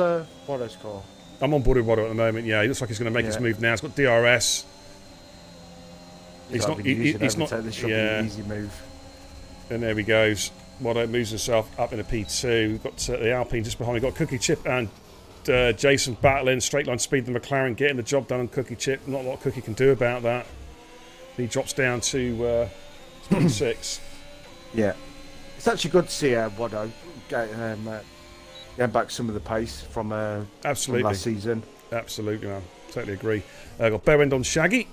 Watto's car. I'm on board with Watto at the moment. Yeah, he looks like he's going to make his move now. He's got DRS. He's not. He's not. This should be an easy move. And there he goes. Watto moves himself up in a P2. We've got the Alpine just behind. We've got Cookie Chip and Jason battling. Straight line speed. The McLaren getting the job done on Cookie Chip. Not a lot Cookie can do about that. He drops down to P6. Yeah. It's actually good to see Watto getting back some of the pace from last season. Absolutely, man. Totally agree. Got Berend on Shaggy.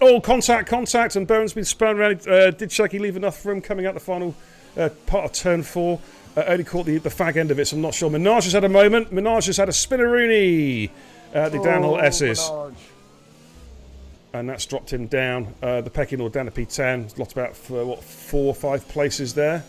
Oh, contact, and Berend's been spun around. Did Shaggy leave enough room coming out the final part of turn 4? Only caught the fag end of it, so I'm not sure. Minaj has had a moment. Minaj has had a spinneroony at the downhill S's. Minaj. And that's dropped him down. The pecking order down to P10. Lost about 4 or 5 places there.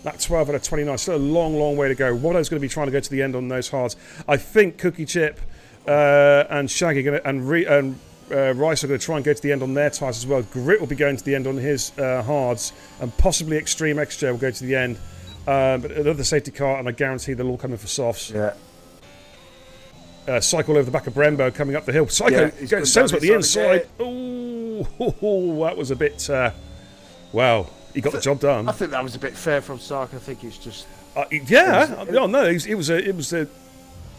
That 12 out of 29. Still a long, long way to go. Watto's going to be trying to go to the end on those hards. I think Cookie Chip and Shaggy and Rice are going to try and go to the end on their tyres as well. Grit will be going to the end on his hards. And possibly Extreme XJ will go to the end. But another safety car, and I guarantee they'll all come in for softs. Yeah. Cycle over the back of Brembo coming up the hill. Psycho sounds like the inside. Oh, that was a bit. Well, he got the job done. I think that was a bit fair from Sark. I think it's just. It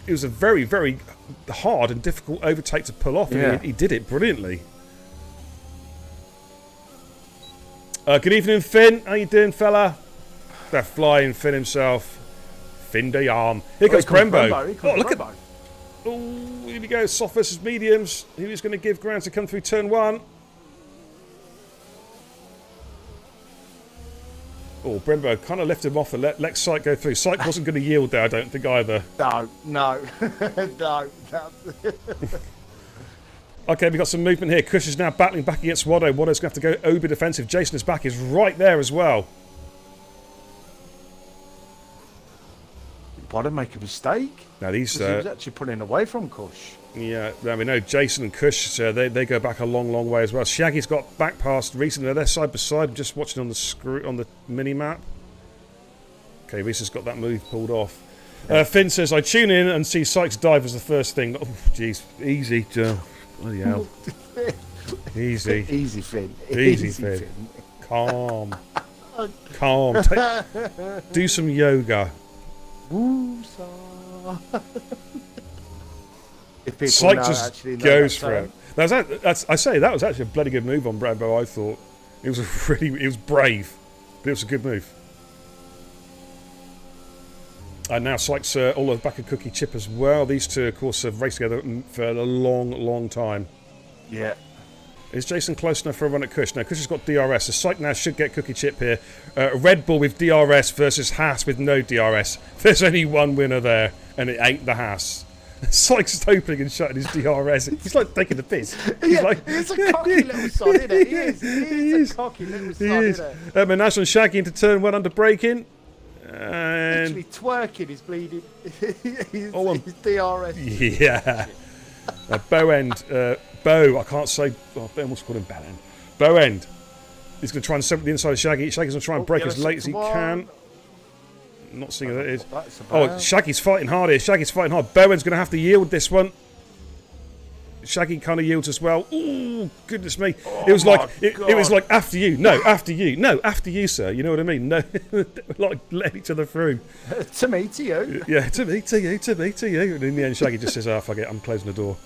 was a very, very hard and difficult overtake to pull off, and he did it brilliantly. Good evening, Finn. How you doing, fella? They're flying Finn himself. Finn de arm. Here comes Brembo. Oh, look at that. Oh, here we go. Soft versus mediums. Who is going to give ground to come through turn 1? Oh, Brembo kind of left him off and let Syke go through. Syke wasn't going to yield there, I don't think, either. No. No. Okay, we've got some movement here. Kush is now battling back against Watto. Watto's going to have to go uber defensive. Jason's back is right there as well. Watto make a mistake? Now these he was actually pulling away from Kush. Yeah, we know Jason and Kush, they go back a long, long way as well. Shaggy's got back past recently. They're side by side. I'm just watching on the mini map. Okay, Reese has got that move pulled off. Finn says, I tune in and see Sykes dive as the first thing. Oh, jeez. Easy, Joe. Bloody hell. Easy. Easy, Finn. Easy, Finn. Calm. Calm. Do some yoga. Sykes just goes for it. I say that was actually a bloody good move on Brembo. I thought it was brave, but it was a good move. And now Sykes all the back of Cookie Chip as well. These two, of course, have raced together for a long, long time. Yeah. Is Jason close enough for a run at Kush? No, Kush has got DRS. So Syke now should get Cookie Chip here. Red Bull with DRS versus Haas with no DRS. There's only one winner there, and it ain't the Haas. Syke's opening and shutting his DRS. He's like taking the piss. He's like, it's a cocky little son, isn't it? He is a cocky little son, isn't it? Minaj and Shaggy into turn 1 under braking. And literally twerking, he's bleeding. His DRS. Yeah. Bow end. Bow, I can't say. Oh, I almost called him Bow end. Bow end. He's going to try and set the inside of Shaggy. Shaggy's going to try and break as late as he can. Not seeing who that is. Oh, Shaggy's fighting hard here. Shaggy's fighting hard. Bowen's going to have to yield this one. Shaggy kind of yields as well. Ooh, goodness me. It was like after you. No, after you. No, after you, sir. You know what I mean? No, like let each other through. To me, to you. Yeah, to me, to you, to me, to you. And in the end, Shaggy just says, oh, fuck it, I'm closing the door.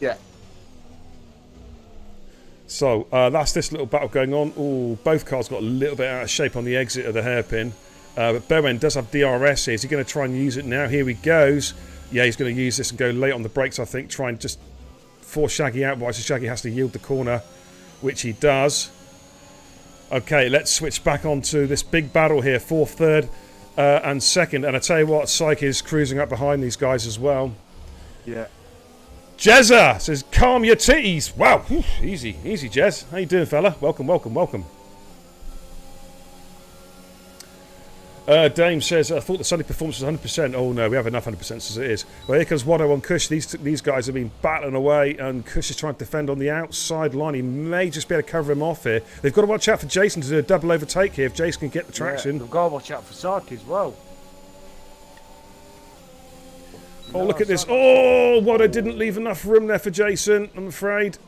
Yeah. So, that's this little battle going on. Ooh, both cars got a little bit out of shape on the exit of the hairpin. But Bowen does have DRS here. Is he going to try and use it now? Here he goes. Yeah, he's going to use this and go late on the brakes, I think. Try and just force Shaggy out. Otherwise, Shaggy has to yield the corner, which he does. Okay, let's switch back onto this big battle here. 4th, 3rd. and second. And I tell you what, Syke is cruising up behind these guys as well. Yeah. Jezza says, calm your titties. Wow, whew, easy, Jez. How you doing, fella? Welcome. Dame says, I thought the Sunday performance was 100%. Oh no, we have enough 100% as it is. Well, here comes Wado on Kush. These guys have been battling away, and Kush is trying to defend on the outside line. He may just be able to cover him off here. They've got to watch out for Jason to do a double overtake here if Jason can get the traction. Yeah, they've got to watch out for Sark as well. Oh, look at this. Oh, Wado didn't leave enough room there for Jason, I'm afraid.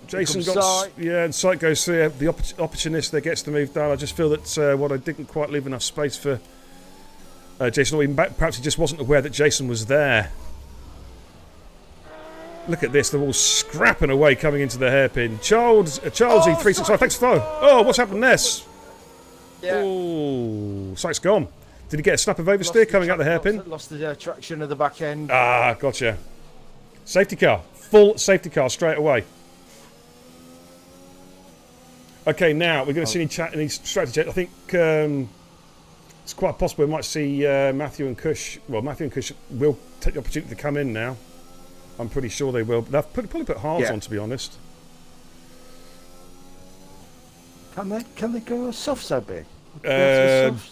Jason got... Yeah, and Syke goes through. The opportunist there gets the move down. I just feel that Wado didn't quite leave enough space for Jason. Or even perhaps he just wasn't aware that Jason was there. Look at this. They're all scrapping away coming into the hairpin. Charlesy 365. Thanks for follow. Oh, what's happened there? Yeah. Oh, Syke's gone. Did he get a snap of oversteer coming out the hairpin? Lost the traction of the back end. Ah, gotcha. Safety car. Full safety car straight away. Okay, now we're going to see any strategy. I think it's quite possible we might see Matthew and Kush. Well, Matthew and Kush will take the opportunity to come in now. I'm pretty sure they will. But they've probably put hards on, to be honest. Can they go soft so big?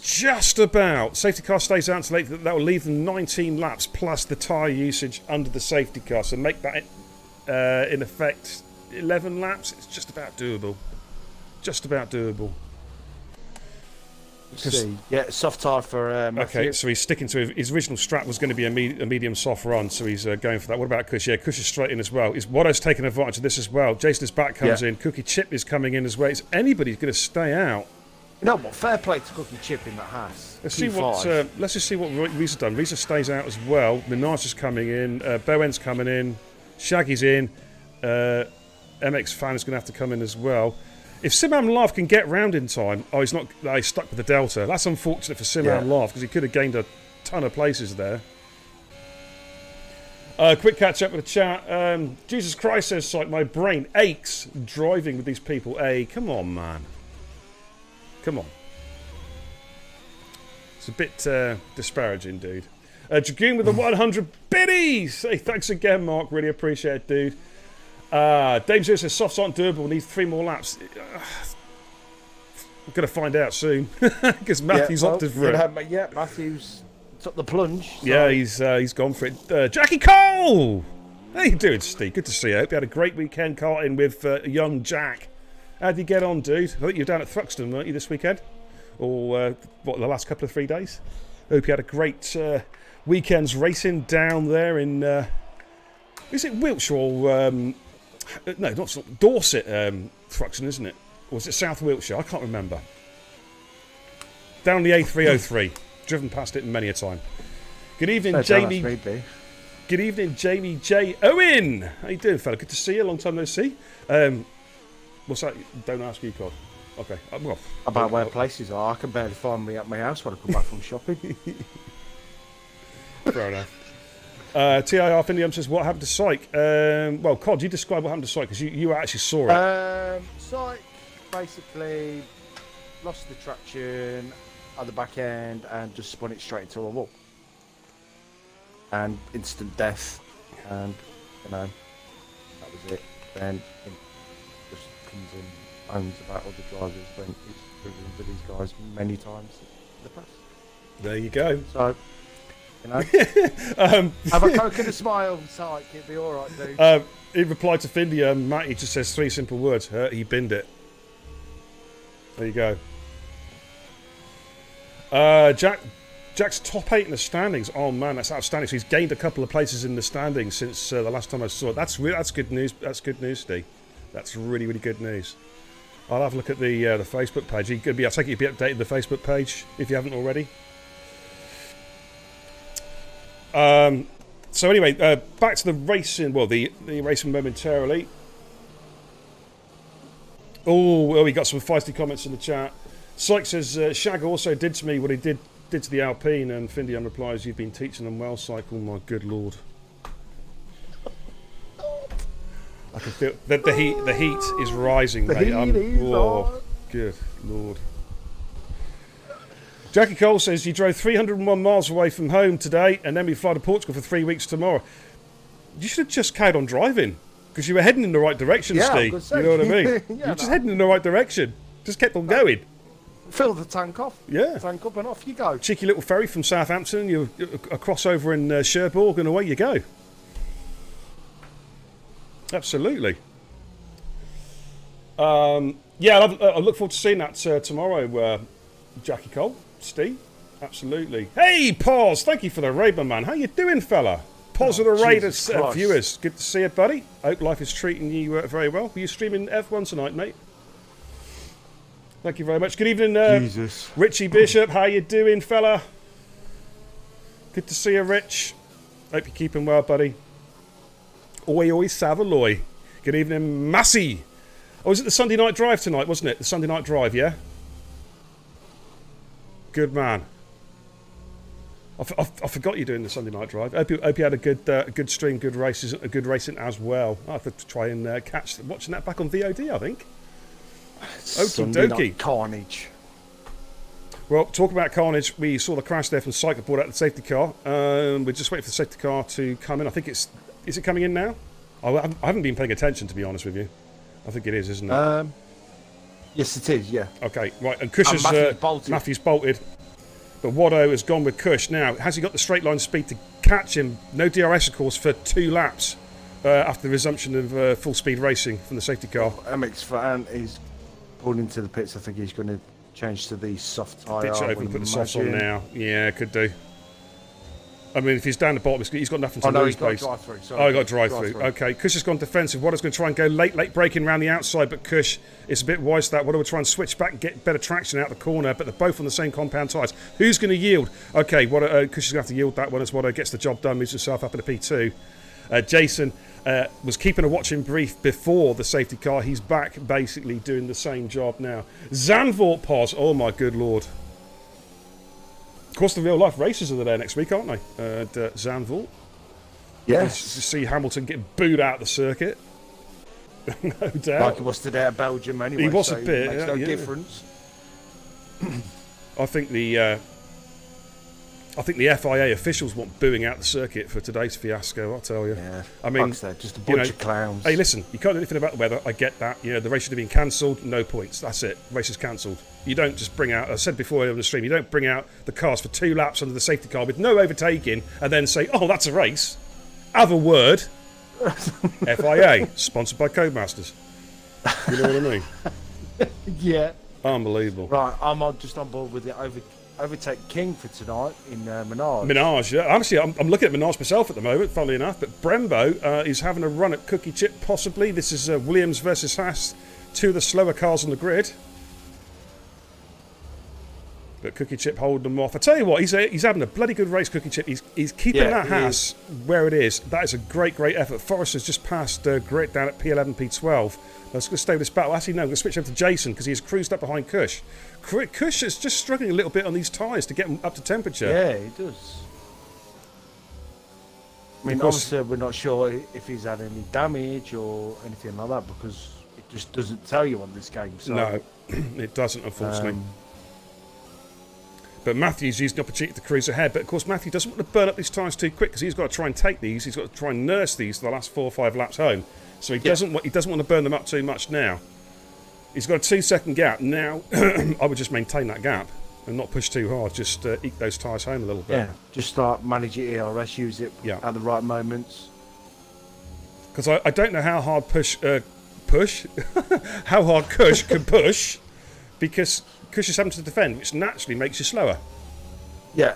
Just about. Safety car stays out until late. That will leave them 19 laps plus the tyre usage under the safety car. So make that in effect 11 laps. It's just about doable. See. Yeah, soft tyre for Matthew. Okay, so he's sticking to his original strat was going to be a medium soft run, so he's going for that. What about Kush? Yeah, Kush is straight in as well. Wado's taking advantage of this as well. Jason's back comes in. Cookie Chip is coming in as well. Is anybody going to stay out? You know what? Fair play to Cookie Chip in that house. Let's just see what Reese's done. Reese stays out as well. Minaj is coming in. Bowen's coming in. Shaggy's in. MX Fan is going to have to come in as well. If Simam Laugh can get round in time, he's not. He's stuck with the Delta. That's unfortunate for Simam Laugh because he could have gained a ton of places there. Quick catch up with the chat. Jesus Christ, says Syke, my brain aches driving with these people. Hey, come on, man. Come on. It's a bit disparaging, dude. Dragoon with the 100 biddies! Hey, thanks again, Mark. Really appreciate it, dude. Dame Zero says softs aren't doable, needs 3 more laps. I'm going to find out soon. Because Matthew's opted for it. Yeah, Matthew's took the plunge. So. Yeah, he's gone for it. Jackie Cole! How you doing, Steve? Good to see you. I hope you had a great weekend karting with young Jack. How'd you get on, dude? I think you were down at Thruxton, weren't you, this weekend? Or, the last couple of 3 days? Hope you had a great weekend's racing down there in... is it Wiltshire or... no, not Dorset, Thruxton, isn't it? Or was it South Wiltshire? I can't remember. Down the A303. Driven past it many a time. Good evening, Jamie. Good evening, Jamie J. Owen. How you doing, fella? Good to see you. Long time no see. What's that? Don't ask you, Cod. Okay. Well, about where places are. I can barely find me at my house when I come back from shopping. Fair enough. TIR Findium says, what happened to Syke? Well, Cod, you describe what happened to Syke because you actually saw it. Syke basically lost the traction at the back end and just spun it straight into a wall. And instant death. And, that was it. Then it just comes in, owns about other drivers when he's driven with these guys many times in the past. There you go. So... have a coke and a smile, Syke, it'll be alright, dude. In reply to Findy, Matty just says 3 simple words. He binned it. There you go. Jack's top 8 in the standings. Oh man, that's outstanding. So he's gained a couple of places in the standings since the last time I saw it. That's good news. That's good news, Steve. That's really, really good news. I'll have a look at the Facebook page. I take it you'll be updating the Facebook page if you haven't already. So anyway, back to the racing. Well, the racing momentarily. Oh, well, we got some feisty comments in the chat. Syke says, Shag also did to me what he did to the Alpine, and Findian replies, you've been teaching them well, Syke. Oh my good lord. I can feel that the heat is rising, mate. Heat is on. Good lord. Jackie Cole says you drove 301 miles away from home today, and then we fly to Portugal for 3 weeks tomorrow. You should have just carried on driving because you were heading in the right direction, Steve. You know what I mean? You're just heading in the right direction. Just kept on going. Fill the tank off. Yeah. Tank up and off you go. Cheeky little ferry from Southampton. You're a crossover in Cherbourg, and away you go. Absolutely. Yeah, I look forward to seeing that tomorrow, Jackie Cole, Steve. Absolutely. Hey, Pause, thank you for the raid, my man. How you doing, fella? Pause of the Raiders viewers. Good to see you, buddy. Hope life is treating you very well. Were you streaming F1 tonight, mate? Thank you very much. Good evening, Jesus. Richie Bishop. How you doing, fella? Good to see you, Rich. Hope you're keeping well, buddy. Oi, oi, Savaloy. Good evening, Massey. Oh, was it the Sunday night drive tonight, wasn't it? The Sunday night drive, yeah? Good man. I forgot you doing the Sunday night drive. Hope you had a good stream, good races, a good racing as well. I have to try and watching that back on VOD, I think. Sunday night carnage. Well, talking about carnage, we saw the crash there from Cycle brought out the safety car. We're just waiting for the safety car to come in. I think is it coming in now? I haven't been paying attention, to be honest with you. I think it is, isn't it? Yes, it is, yeah. Okay, right. And Cush Matthew's bolted. But Watto has gone with Cush. Now, has he got the straight line speed to catch him? No DRS, of course, for 2 laps after the resumption of full speed racing from the safety car. MX Fan is pulled into the pits. I think he's going to change to the soft tyre. Ditch over and put the softs on now. Yeah, could do. I mean, if he's down the bottom, he's got nothing to lose. He's got drive-through. Oh, he got drive-through. Okay, Cush has gone defensive. Watto's going to try and go late braking around the outside, but Cush is a bit wise to that. Watto will try and switch back and get better traction out the corner, but they're both on the same compound tyres. Who's going to yield? Okay, Cush is going to have to yield that one as Watto gets the job done, moves himself up into P2. Jason was keeping a watching brief before the safety car. He's back basically doing the same job now. Zandvoort Pos. Oh, my good Lord. Of course, the real-life races are there next week, aren't they? At Zandvoort. Yes. You see Hamilton get booed out of the circuit. No doubt. Like he was today at Belgium anyway. He was so a bit. It makes no difference. I think the FIA officials want booing out the circuit for today's fiasco, I'll tell you. Yeah. I mean, just a bunch of clowns. Hey, listen, you can't do anything about the weather. I get that. You know, the race should have been cancelled. No points. That's it. Race is cancelled. You don't just bring out, I said before on the stream, you don't bring out the cars for 2 laps under the safety car with no overtaking and then say, oh, that's a race. Have a word. FIA, sponsored by Codemasters. You know what I mean? Yeah. Unbelievable. Right, I'm just on board with the overtake king for tonight in Menage. Menage, yeah. Honestly, I'm looking at Menage myself at the moment, funnily enough, but Brembo is having a run at Cookie Chip, possibly. This is Williams versus Haas, 2 of the slower cars on the grid. But Cookie Chip holding them off. I tell you what, he's having a bloody good race, Cookie Chip. He's keeping that Haas where it is. That is a great effort. Forrest has just passed Grit down at P11, P12. Let's go stay with this battle. Actually, no, I'm going to switch over to Jason because he's cruised up behind Cush. Cush is just struggling a little bit on these tyres to get him up to temperature. Yeah, he does. I mean, obviously, we're not sure if he's had any damage or anything like that because it just doesn't tell you on this game. So. No, it doesn't, unfortunately. But Matthew's used the opportunity to cruise ahead. But, of course, Matthew doesn't want to burn up these tyres too quick because he's got to try and take these. He's got to try and nurse these for the last 4 or 5 laps home. So he doesn't want to burn them up too much now. He's got a 2-second gap. Now, I would just maintain that gap and not push too hard. Just eke those tyres home a little bit. Yeah, just start managing ERS, use it at the right moments. Because I don't know how hard how hard Cush can push because Cush is having to defend, which naturally makes you slower. Yeah.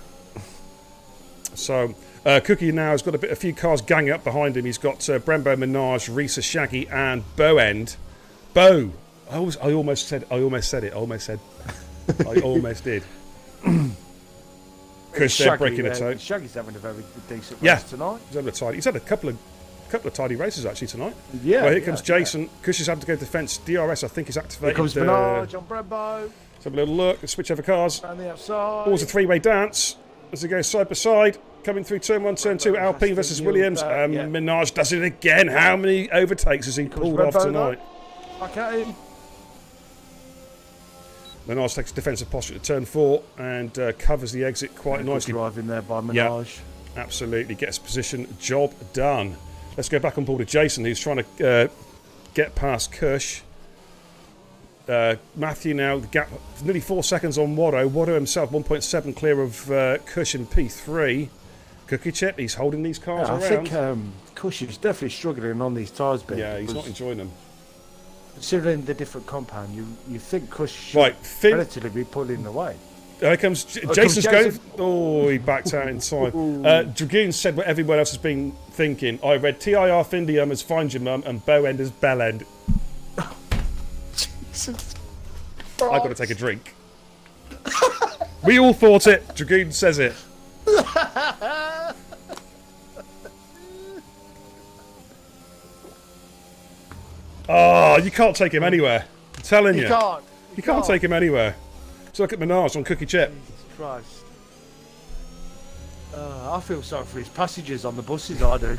So Cookie now has got a few cars ganging up behind him. He's got Brembo, Menage, Risa, Shaggy, and Bow End. Bow. I almost said. I almost did. Cush there breaking a toe. Shaggy's having a very decent race tonight. He's had a couple of tidy races actually tonight. Yeah. Well, here comes Jason. Yeah. Cush is having to go defence. DRS, I think, is activated. Here comes Menage on Brembo. Let's have a little look. Let's switch over cars. On the outside. Always a 3-way dance as they go side by side. Coming through turn 1, turn 2. Alpine versus Williams. Menage does it again. How many overtakes has he pulled off tonight? Back at him. Minaj takes defensive posture to turn 4 and covers the exit quite nicely. Driving there by Minaj. Yeah, absolutely. Gets position. Job done. Let's go back on board to Jason, who's trying to get past Kush. Matthew now, the gap nearly 4 seconds on Watto. Watto himself 1.7 clear of Kush in P3. Cookie Chip, he's holding these cars around. I think Kush is definitely struggling on these tyres, Ben. Yeah, he's not enjoying them. Considering the different compound, you think Kush should relatively be pulling away. Here comes Jason's going. Oh, he backed out in time. Dragoon said what everyone else has been thinking. I read TIR Findium as Find Your Mum and Bow End as Bell End. Jesus. I've got to take a drink. We all thought it. Dragoon says it. Oh, you can't take him anywhere. I'm telling you. You can't take him anywhere. So look at Minaj on Cookie Chip. Jesus Christ. I feel sorry for his passengers on the buses, I do.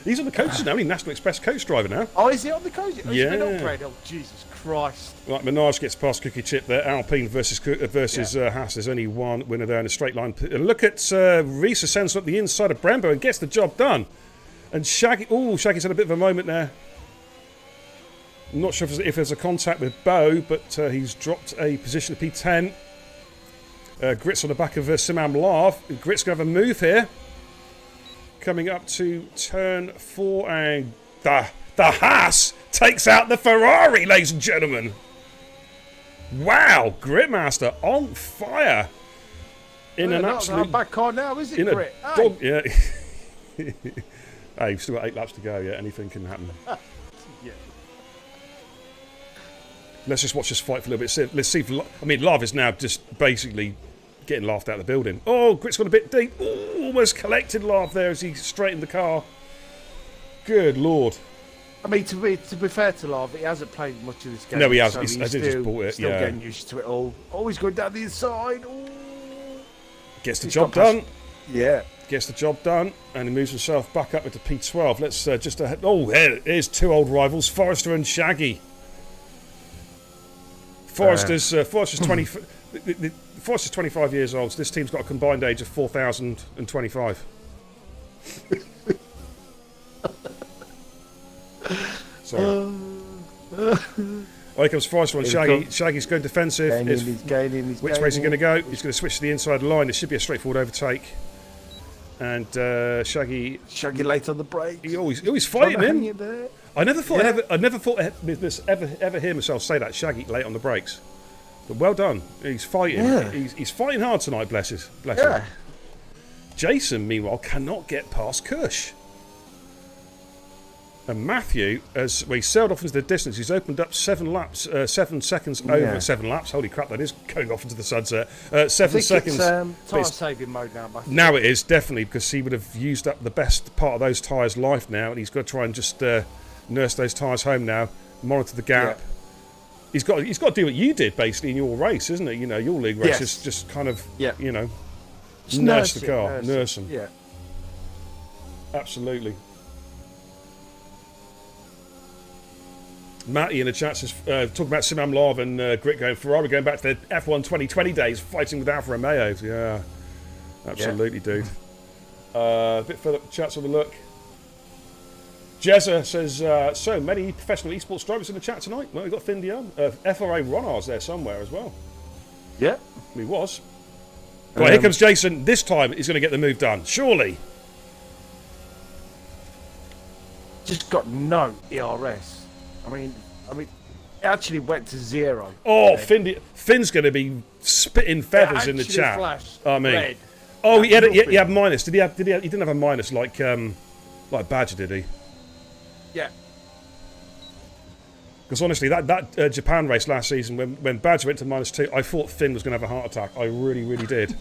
He's on the coaches now. He's National Express coach driver now. Oh, is he on the coach? Oh, yeah. He's been upgraded. Oh, Jesus Christ. Right, Minaj gets past Cookie Chip there. Alpine versus Haas. There's only one winner there in a straight line. And look at Reese sends up the inside of Brembo and gets the job done. And Shaggy's had a bit of a moment there. I'm not sure if there's a contact with Bo, but he's dropped a position to P10. Grit's on the back of Simam Lav. Grit's going to have a move here. Coming up to turn 4, and the Haas takes out the Ferrari, ladies and gentlemen. Wow, Gritmaster on fire. In an absolute back car now, is it, Grit? Yeah. Hey, you've still got 8 laps to go. Yeah, anything can happen. Yeah. Let's just watch this fight for a little bit. Let's see if... I mean, Lav is now just basically getting laughed out of the building. Oh, Grit's gone a bit deep. Ooh, almost collected Lav there as he straightened the car. Good Lord. I mean, to be fair to Lav, he hasn't played much of this game. No, he hasn't. So I did just bought it. Still getting used to it all. Always going down the inside. Ooh. Gets the job done. Yeah. Gets the job done, and he moves himself back up into P12. Let's here's 2 old rivals, Forrester and Shaggy. Forrester's 25 years old, so this team's got a combined age of 4,025. Sorry. Here comes Forrester on Shaggy. Shaggy's going defensive. He's gaining. Which way is he going to go? He's going to switch to the inside line. It should be a straightforward overtake. And Shaggy late on the brake. He's always fighting him. I never thought I'd ever hear myself say that. Shaggy late on the brakes. But well done. He's fighting. Yeah. He's fighting hard tonight. Bless him. Jason, meanwhile, cannot get past Kush. And Matthew, as we sailed off into the distance, he's opened up 7 seconds over 7 laps. Holy crap, that is going off into the sunset. 7 seconds. It's tyre saving mode now. Now it is, definitely, because he would have used up the best part of those tyres' life now, and he's got to try and just nurse those tyres home now, monitor the gap. Yeah. He's got to do what you did, basically, in your race, isn't it? You know, your league race is just kind of, nurse the car, nurse them. Yeah. Absolutely. Matty in the chat says, talking about Simam Lav and Grit going Ferrari going back to the F1 2020 days, fighting with Alfa Romeos. Yeah, absolutely, dude. A bit further up the chat's have a look. Jezza says, so many professional esports drivers in the chat tonight. Well, we've got Finn Dion. FRA Ronars there somewhere as well. Yeah. He was. Right, here comes Jason. This time he's going to get the move done. Surely. Just got no ERS. I mean, it actually went to 0. Oh, Finn's going to be spitting feathers in the chat. I mean, red. Oh, he had minus. He didn't have a minus like Badger, did he? Yeah. Because honestly, that Japan race last season, when Badger went to -2, I thought Finn was going to have a heart attack. I really, really did.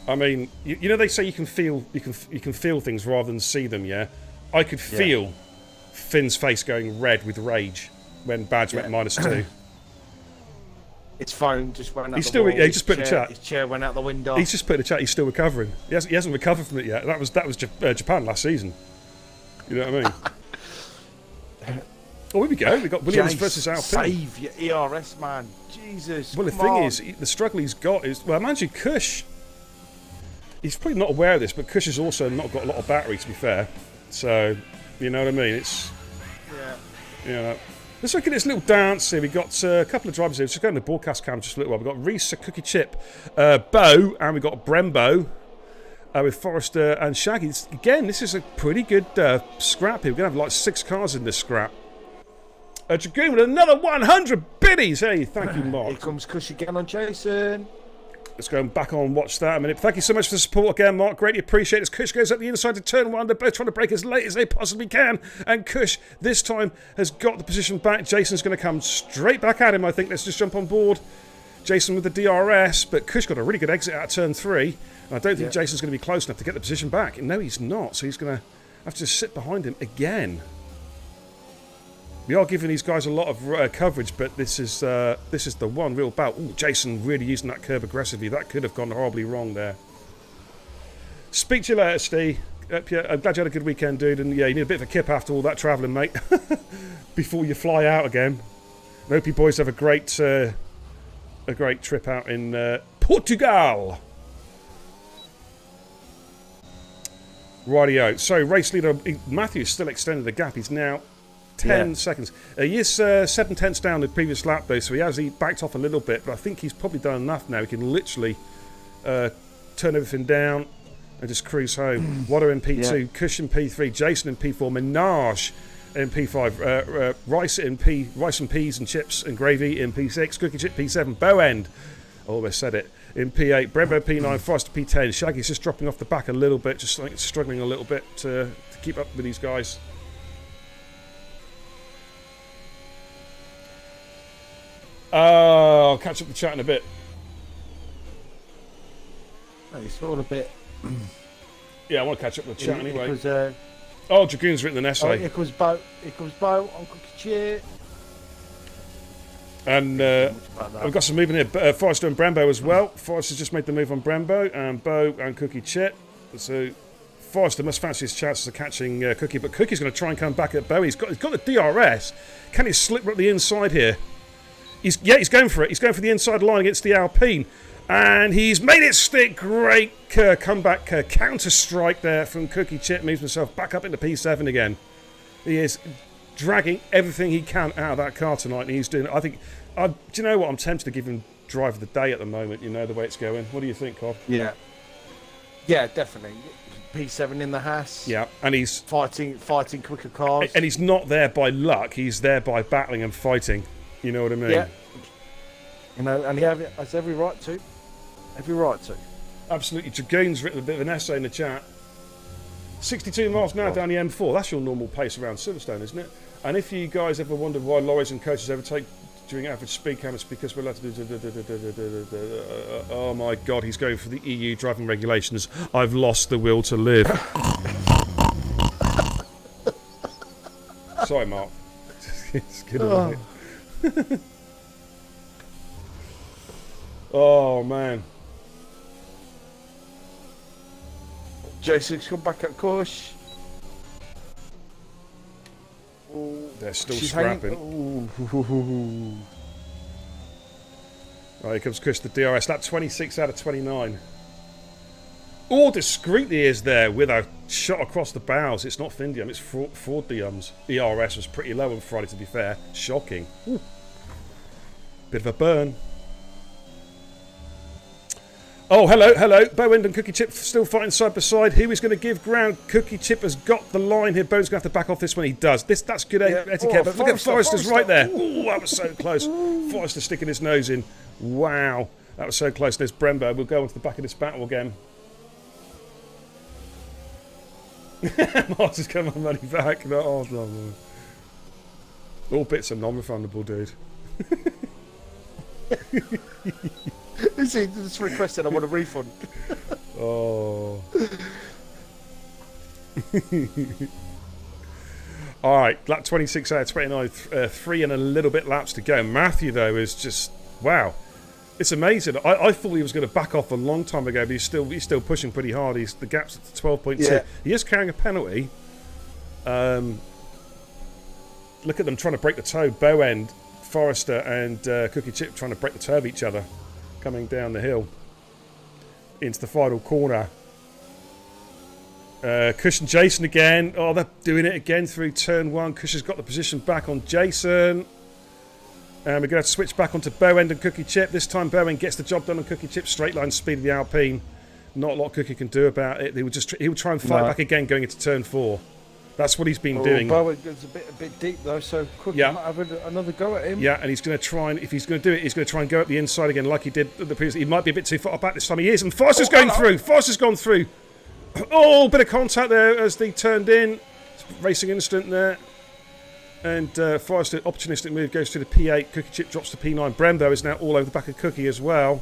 I mean, you know they say you can feel things rather than see them. Yeah, I could feel Finn's face going red with rage when Badge went -2. His phone just went out He just put in the chat. His chair went out the window. He's just put in the chat. He's still recovering. He hasn't recovered from it yet. That was Japan last season. You know what I mean? Oh, here we go. We've got Williams versus Alpine. Save your ERS, man. Jesus. Well, the thing is, the struggle he's got is... Well, imagine Kush... He's probably not aware of this, but Kush has also not got a lot of battery, to be fair. So, you know what I mean? It's... Yeah. You know... Let's look at this little dance here. We've got a couple of drivers here. Just go in the broadcast cam just a little while. We've got Reese, Cookie Chip, Bo, and we've got Brembo with Forrester and Shaggy. Again, this is a pretty good scrap here. We're going to have like 6 cars in this scrap. Dragoon with another 100 biddies. Hey, thank you, Mark. Here comes Kush again on Jason. Let's go back on and watch that a minute. Thank you so much for the support again, Mark. Greatly appreciate it. As Kush goes up the inside to turn 1, they're both trying to break as late as they possibly can. And Kush, this time, has got the position back. Jason's going to come straight back at him, I think. Let's just jump on board. Jason with the DRS, but Kush got a really good exit out of turn 3. And I don't think Jason's going to be close enough to get the position back. No, he's not. So he's going to have to just sit behind him again. We are giving these guys a lot of coverage, but this is the one real bout. Ooh, Jason really using that curb aggressively. That could have gone horribly wrong there. Speak to you later, Steve. I'm glad you had a good weekend, dude. And yeah, you need a bit of a kip after all that travelling, mate. Before you fly out again. I hope you boys have a great trip out in Portugal. Rightio. So race leader Matthew's still extended the gap. He's now 10 seconds. He is 7/10 down the previous lap though, so he backed off a little bit, but I think he's probably done enough now. He can literally turn everything down and just cruise home. Water in P2, Kush in P3, Jason in P4, Minaj in P5, Rice and Peas and Chips and Gravy in P6, Cookie Chip P7, Bow End, I almost said it, in P8, Brembo P9, Foster P10. Shaggy's just dropping off the back a little bit, just like struggling a little bit to keep up with these guys. I'll catch up the chat in a bit. It's all a bit... Yeah, I want to catch up with the chat anyway. Because, Dragoon's written an essay. Here comes Bo on Cookie Chip. And we've got some movement here. Forrester and Brembo as well. Forrester's just made the move on Brembo, and Bo and Cookie Chip. So Forrester must fancy his chances of catching Cookie, but Cookie's going to try and come back at Bo. He's got the DRS. Can he slip up the inside here? He's going for it. He's going for the inside line against the Alpine. And he's made it stick. Great comeback, counter strike there from Cookie Chip. Moves himself back up into P7 again. He is dragging everything he can out of that car tonight. And he's doing it. I think, do you know what? I'm tempted to give him drive of the day at the moment, you know, the way it's going. What do you think, Cobb? Yeah. Yeah, definitely. P7 in the Haas. Yeah, and he's fighting quicker cars. And he's not there by luck. He's there by battling and fighting. You know what I mean? Yeah. You know, and he has every right to. Every right to. Absolutely. Dragoon's written a bit of an essay in the chat. 62 miles an hour down the M4. That's your normal pace around Silverstone, isn't it? And if you guys ever wondered why lorries and coaches overtake during average speed count, it's because we're allowed to do... Oh my God, he's going for the EU driving regulations. I've lost the will to live. Sorry, Mark. It's good, isn't it? Oh man, Jason's come back at Kush. They're still scrapping. Right, here comes Kush, the DRS. Lap 26 out of 29. Oh, discreetly is there with a shot across the bows. It's not Findium, it's Ford Diums. ERS was pretty low on Friday, to be fair. Shocking. Ooh. Bit of a burn. Oh, hello. Bowen and Cookie Chip still fighting side by side. Who is going to give ground? Cookie Chip has got the line here. Bowen's going to have to back off this when he does. That's good etiquette. But look at Forrester's right there. Ooh, that was so close. Forrester sticking his nose in. Wow. That was so close. There's Brembo. We'll go onto the back of this battle again. Mark's just come on money back. No. All bits are non-refundable, dude. He's just requested I want a refund. Oh. Alright, lap 26 out of 29, 3 and a little bit laps to go. Matthew, though, is just, wow. It's amazing. I thought he was going to back off a long time ago, but he's still pushing pretty hard. The gap's at 12.2. Yeah. He is carrying a penalty. Look at them trying to break the toe. Bow End, Forrester, and Cookie Chip trying to break the toe of each other, coming down the hill into the final corner. Cush and Jason again. Oh, they're doing it again through turn 1. Cush has got the position back on Jason. And we're going to have to switch back onto Bow End and Cookie Chip. This time Bow End gets the job done on Cookie Chip. Straight line speed of the Alpine. Not a lot Cookie can do about it. He would try and fight back again going into turn 4. That's what he's been doing. Bow End goes a bit deep though, so Cookie might have another go at him. Yeah, and he's going to try and, if he's going to do it, he's going to try and go up the inside again like he did the previous. He might be a bit too far back this time. He is, and Foster's going through. Foster's gone through. Oh, bit of contact there as they turned in. Racing instant there. And Forrester, opportunistic move, goes to the P8. Cookie Chip drops to P9. Brembo is now all over the back of Cookie as well.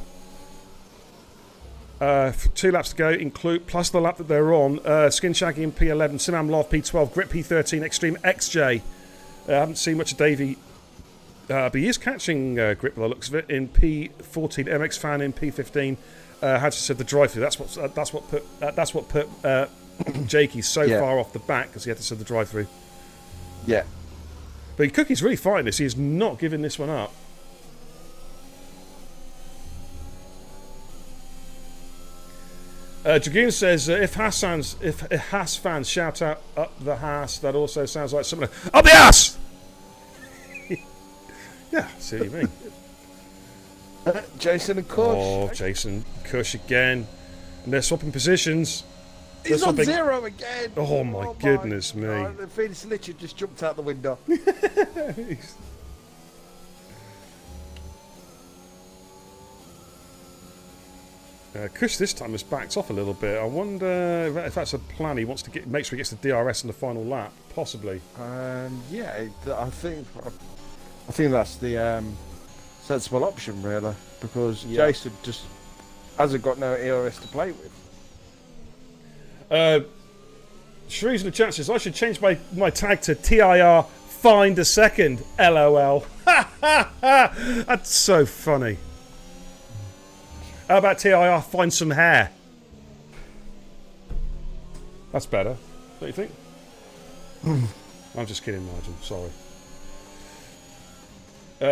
2 laps to go, plus the lap that they're on. Skin Shaggy in P11. Simam Love P12. Grip P13. Extreme XJ. I haven't seen much of Davey. But he is catching Grip by the looks of it in P14. MX Fan in P15. Had to said the drive through. That's what put Jakey so far off the back because he had to said the drive through. Yeah. But Cookie's really fighting this. He is not giving this one up. Dragoon says, if Haas fans shout out up the Haas, that also sounds like someone up the ass! Yeah, see what you mean. Jason and Cush. Oh, Jason, Cush again. And they're swapping positions. He's on 0 again. Oh my goodness me. The Phoenix literally just jumped out the window. Cush this time has backed off a little bit. I wonder if that's a plan. He wants to make sure he gets the DRS in the final lap, possibly. Yeah, I think that's the sensible option, really, because Jason just hasn't got no ERS to play with. Shrews in the chat says I should change my tag to TIR find a second. LOL. That's so funny. How about TIR find some hair? That's better, don't you think? I'm just kidding, Nigel. Sorry.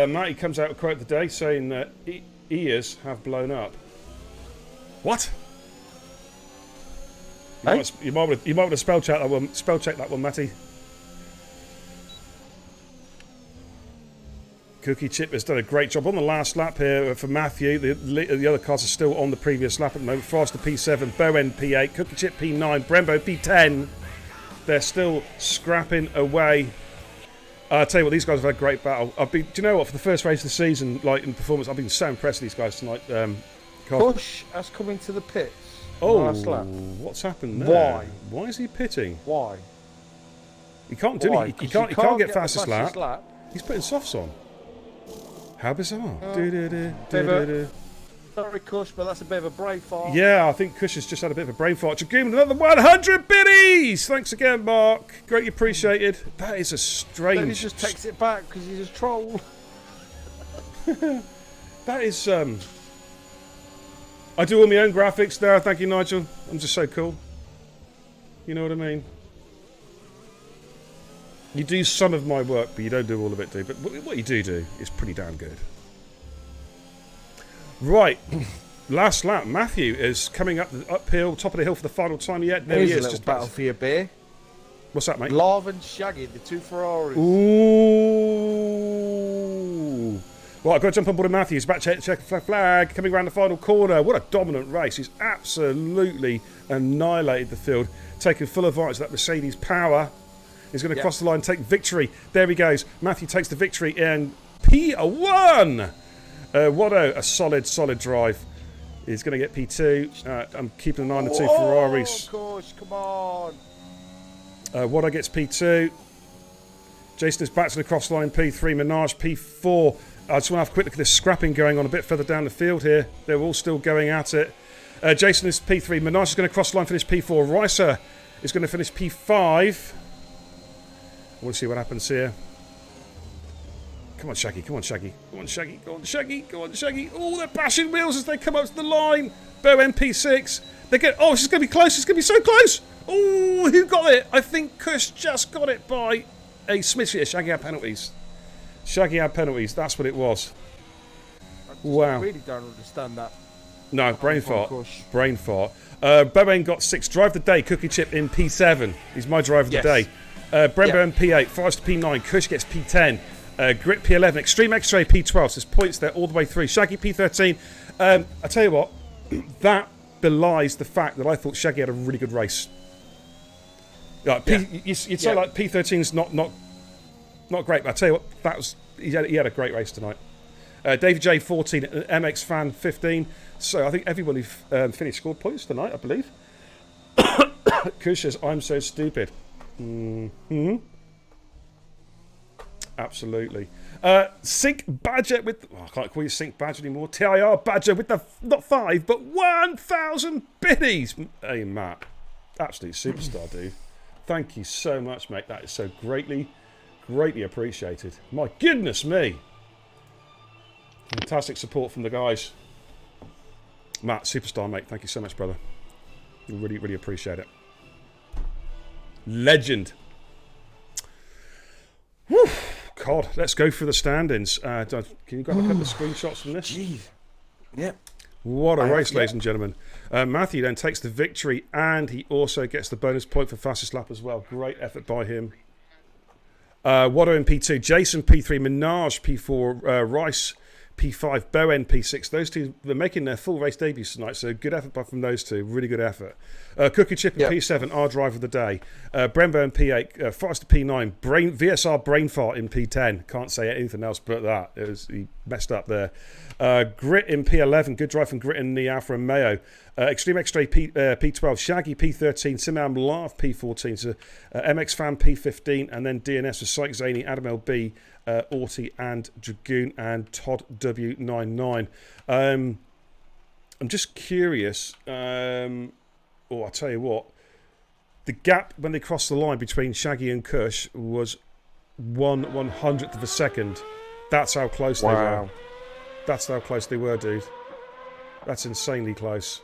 Matty comes out with a quote of the day saying that ears have blown up. What? You might want to spell check that one. Spell check that one, Matty. Cookie Chip has done a great job on the last lap here for Matthew. The other cars are still on the previous lap at the moment. Frost P7, Bow End P8, Cookie Chip P9, Brembo P10. They're still scrapping away. I'll tell you what, these guys have had a great battle. Do you know what? For the first race of the season, like in performance, I've been so impressed with these guys tonight. Cush has come into the pits. Last lap. What's happened there? Why is he pitting? Why? He can't do it. He can't get fastest lap. He's putting softs on. How bizarre. Sorry, Cush, but that's a bit of a brain fart. Yeah, I think Cush has just had a bit of a brain fart. Dragoon, another 100 biddies! Thanks again, Mark. Greatly appreciated. That is a strange... Then he just takes it back because he's a troll. That is... I do all my own graphics there. Thank you, Nigel. I'm just so cool. You know what I mean? You do some of my work, but you don't do all of it, dude. But what you do is pretty damn good. Right. Last lap. Matthew is coming up the uphill, top of the hill for the final time yet. There he is. Just battle for your beer. What's that, mate? Love and Shaggy, the 2 Ferraris. Ooh. Right, I've got to jump on board with Matthew. He's about to check flag, coming around the final corner. What a dominant race. He's absolutely annihilated the field, taking full advantage of that Mercedes power. He's going to cross the line and take victory. There he goes. Matthew takes the victory in P1. Watto, a solid drive. He's going to get P2. I'm keeping an eye on the 2 Ferraris. Of course, come on. Watto gets P2. Jason is back to the cross line. P3. Minaj P4. I just want to have a quick look at this scrapping going on a bit further down the field here. They're all still going at it. Jason is P3. Minaj is going to cross line, finish P4. Reiser is going to finish P5. We'll see what happens here. Come on, Shaggy. Come on, Shaggy. Come on, Shaggy. Go on, Shaggy. Go on, Shaggy. Oh, they're bashing wheels as they come up to the line. Bow MP6. They get. Oh, this is going to be close. It's going to be so close. Oh, who got it? I think Kush just got it by a Smith. Yeah, Shaggy had penalties. Shaggy had penalties. That's what it was. Wow. I really don't understand that. No, brain fart. Kush. Brain fart. Bowen got 6. Drive the day. Cookie Chip in P7. He's my driver of the day. Brembo in P8. Forrester P9. Kush gets P10. Grit P11. Extreme X-Ray P12. So there's points there all the way through. Shaggy P13. I tell you what, that belies the fact that I thought Shaggy had a really good race. Like, you'd say like P13's not great, but I tell you what, he had a great race tonight. David J 14, MX Fan 15. So I think everybody finished scored points tonight, I believe. Kush says, I'm so stupid. Mm-hmm. Absolutely. Sync Badger with... I can't call you Sync Badger anymore. TIR Badger with the, not 5, but 1,000 biddies. Hey, Matt. Absolute superstar, dude. Thank you so much, mate. That is so greatly appreciated. My goodness me. Fantastic support from the guys. Matt, superstar, mate. Thank you so much, brother. Really appreciate it. Legend. Whew. God, let's go through the standings. Can you go look at the screenshots from this? Jeez. Yep. What a race, ladies and gentlemen. Matthew then takes the victory, and he also gets the bonus point for fastest lap as well. Great effort by him. Watto in P2, Jason P3, Minaj P4, Rice P5, Bowen P6. Those two, they're making their full race debuts tonight, so good effort from those two. Really good effort. Cookie Chip in P7, our driver of the day. Brembo in P8, Forrester P9, VSR Brain Fart in P10. Can't say anything else but that. He messed up there. Grit in P11, good drive from Grit in the Alpha and Mayo. Extreme X-Ray P12, Shaggy P13, Simam Laugh P14, so, MX Fan P15, and then DNS with Syke Zaney, Adam LB, Orty and Dragoon and Todd W99. I'm just curious. I'll tell you what. The gap when they crossed the line between Shaggy and Kush was 1/100th of a second. That's how close they were. That's how close they were, dude. That's insanely close.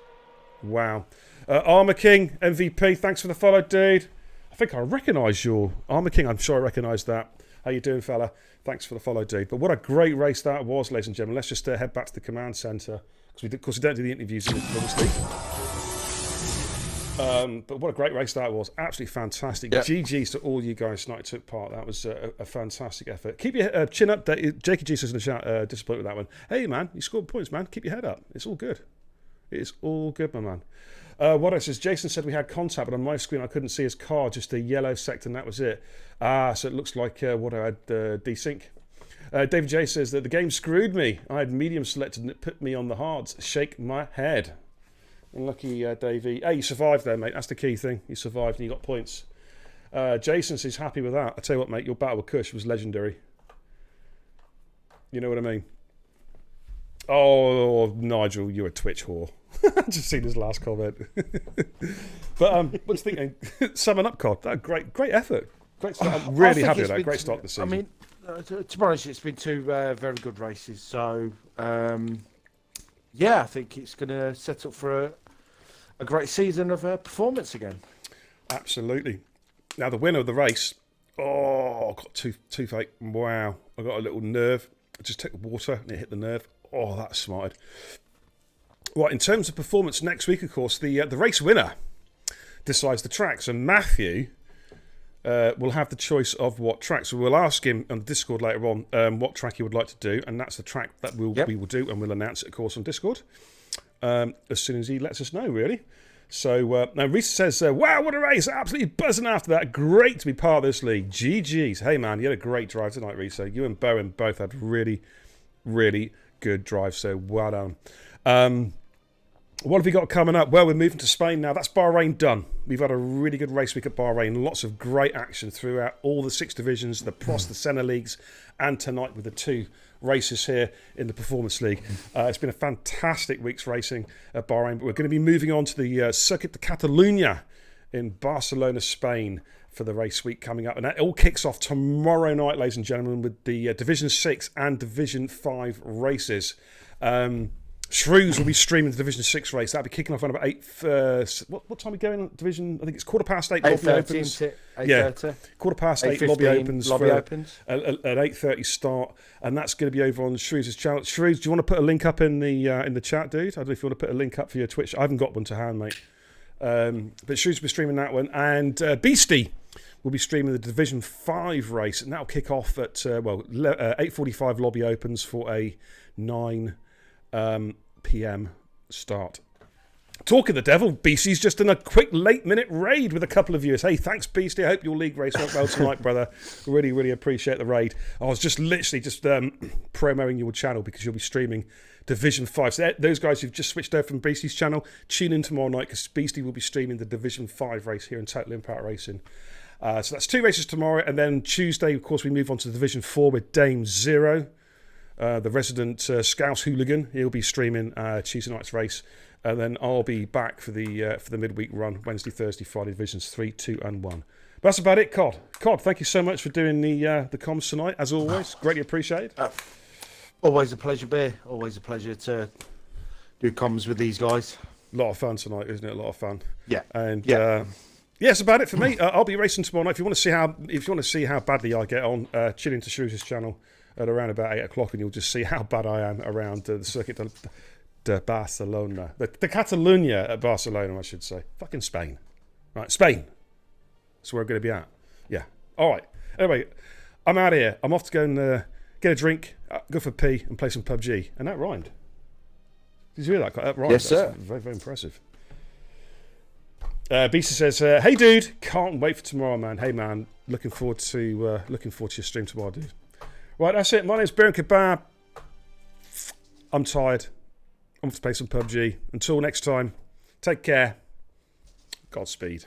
Wow. Armour King, MVP, thanks for the follow, dude. I think I recognise your Armour King. I'm sure I recognise that. How you doing, fella? Thanks for the follow, dude. But what a great race that was, ladies and gentlemen. Let's just head back to the command centre. Because we don't do the interviews in it, obviously. But what a great race that was. Absolutely fantastic. Yep. GG's to all you guys tonight who took part. That was a fantastic effort. Keep your chin up. Jakey G says in the chat, disappointed with that one. Hey, man, you scored points, man. Keep your head up. It's all good. It is all good, my man. What else is Jason said we had contact, but on my screen I couldn't see his car, just a yellow sector, and that was it. So it looks like what I had desync. David J says that the game screwed me. I had medium selected and it put me on the hards. Shake my head. Unlucky, Davey. Hey, you survived there, mate. That's the key thing. You survived and you got points. Jason says he's happy with that. I tell you what, mate, your battle with Kush was legendary. You know what I mean? Oh, Nigel, you're a Twitch whore. Just seen his last comment. But what's thinking? Summing up, Cod. That great effort. Great start. I'm really happy with that. Great start to the season. I mean, to be honest, it's been two very good races. So, yeah, I think it's going to set up for a great season of performance again. Absolutely. Now, the winner of the race. Oh, got toothache. Wow. I got a little nerve. I just took water and it hit the nerve. Oh, that's smarted. Right, in terms of performance next week, of course, the race winner decides the track. So Matthew will have the choice of what track. So we'll ask him on Discord later on what track he would like to do, and that's the track that we will do, and we'll announce it, of course, on Discord as soon as he lets us know, really. So now Reese says, wow, what a race. Absolutely buzzing after that. Great to be part of this league. GG's. Hey, man, you had a great drive tonight, Reese. So you and Bowen both had really, really good drive. So well done. What have we got coming up? Well, we're moving to Spain now. That's Bahrain done. We've had a really good race week at Bahrain. Lots of great action throughout all the 6 divisions, the Pros, the Senna Leagues, and tonight with the 2 races here in the Performance League. It's been a fantastic week's racing at Bahrain, but we're going to be moving on to the Circuit de Catalunya in Barcelona, Spain for the race week coming up. And that all kicks off tomorrow night, ladies and gentlemen, with the Division 6 and Division 5 races. Shrews will be streaming the Division 6 race. That'll be kicking off around about 8. What time are we going on Division? I think it's 8:15. Lobby opens. 8:30. 8:15. Lobby opens. Lobby opens. At 8:30 start, and that's going to be over on Shrews' channel. Shrews, do you want to put a link up in the chat, dude? I don't know if you want to put a link up for your Twitch. I haven't got one to hand, mate. But Shrews will be streaming that one, and Beastie will be streaming the Division 5 race, and that'll kick off at 8:45. Lobby opens for a 9 p.m. start. Talking the devil, Beastie's just done a quick late-minute raid with a couple of viewers. Hey, thanks, Beastie. I hope your league race went well tonight, brother. Really, really appreciate the raid. I was just literally promoting your channel because you'll be streaming Division 5. So those guys who've just switched over from Beastie's channel, tune in tomorrow night because Beastie will be streaming the Division 5 race here in Total Impact Racing. So that's 2 races tomorrow, and then Tuesday, of course, we move on to Division 4 with Dame Zero. The resident Scouse hooligan, he'll be streaming Tuesday night's race, and then I'll be back for the midweek run Wednesday, Thursday, Friday divisions 3, 2, and 1. But that's about it, Cod. Cod, thank you so much for doing the comms tonight, as always. Greatly appreciated. Always a pleasure, Bear. Always a pleasure to do comms with these guys. A lot of fun tonight, isn't it? A lot of fun. Yeah. And yeah, that's about it for me. I'll be racing tomorrow night. If you want to see how badly I get on, tune into Shrews' channel at around about 8 o'clock, and you'll just see how bad I am around the circuit de Barcelona. The Catalunya at Barcelona, I should say. Fucking Spain. Right, Spain. That's where I'm going to be at. Yeah. All right. Anyway, I'm out of here. I'm off to go and get a drink, go for a pee, and play some PUBG. And that rhymed. Did you hear that? That rhymed. Yes, sir. That's very, very impressive. Beastie says, "Hey, dude, can't wait for tomorrow, man. Hey, man, looking forward to your stream tomorrow, dude." Right, that's it. My name's Beer and Kebab. I'm tired. I'm off to play some PUBG. Until next time, take care. Godspeed.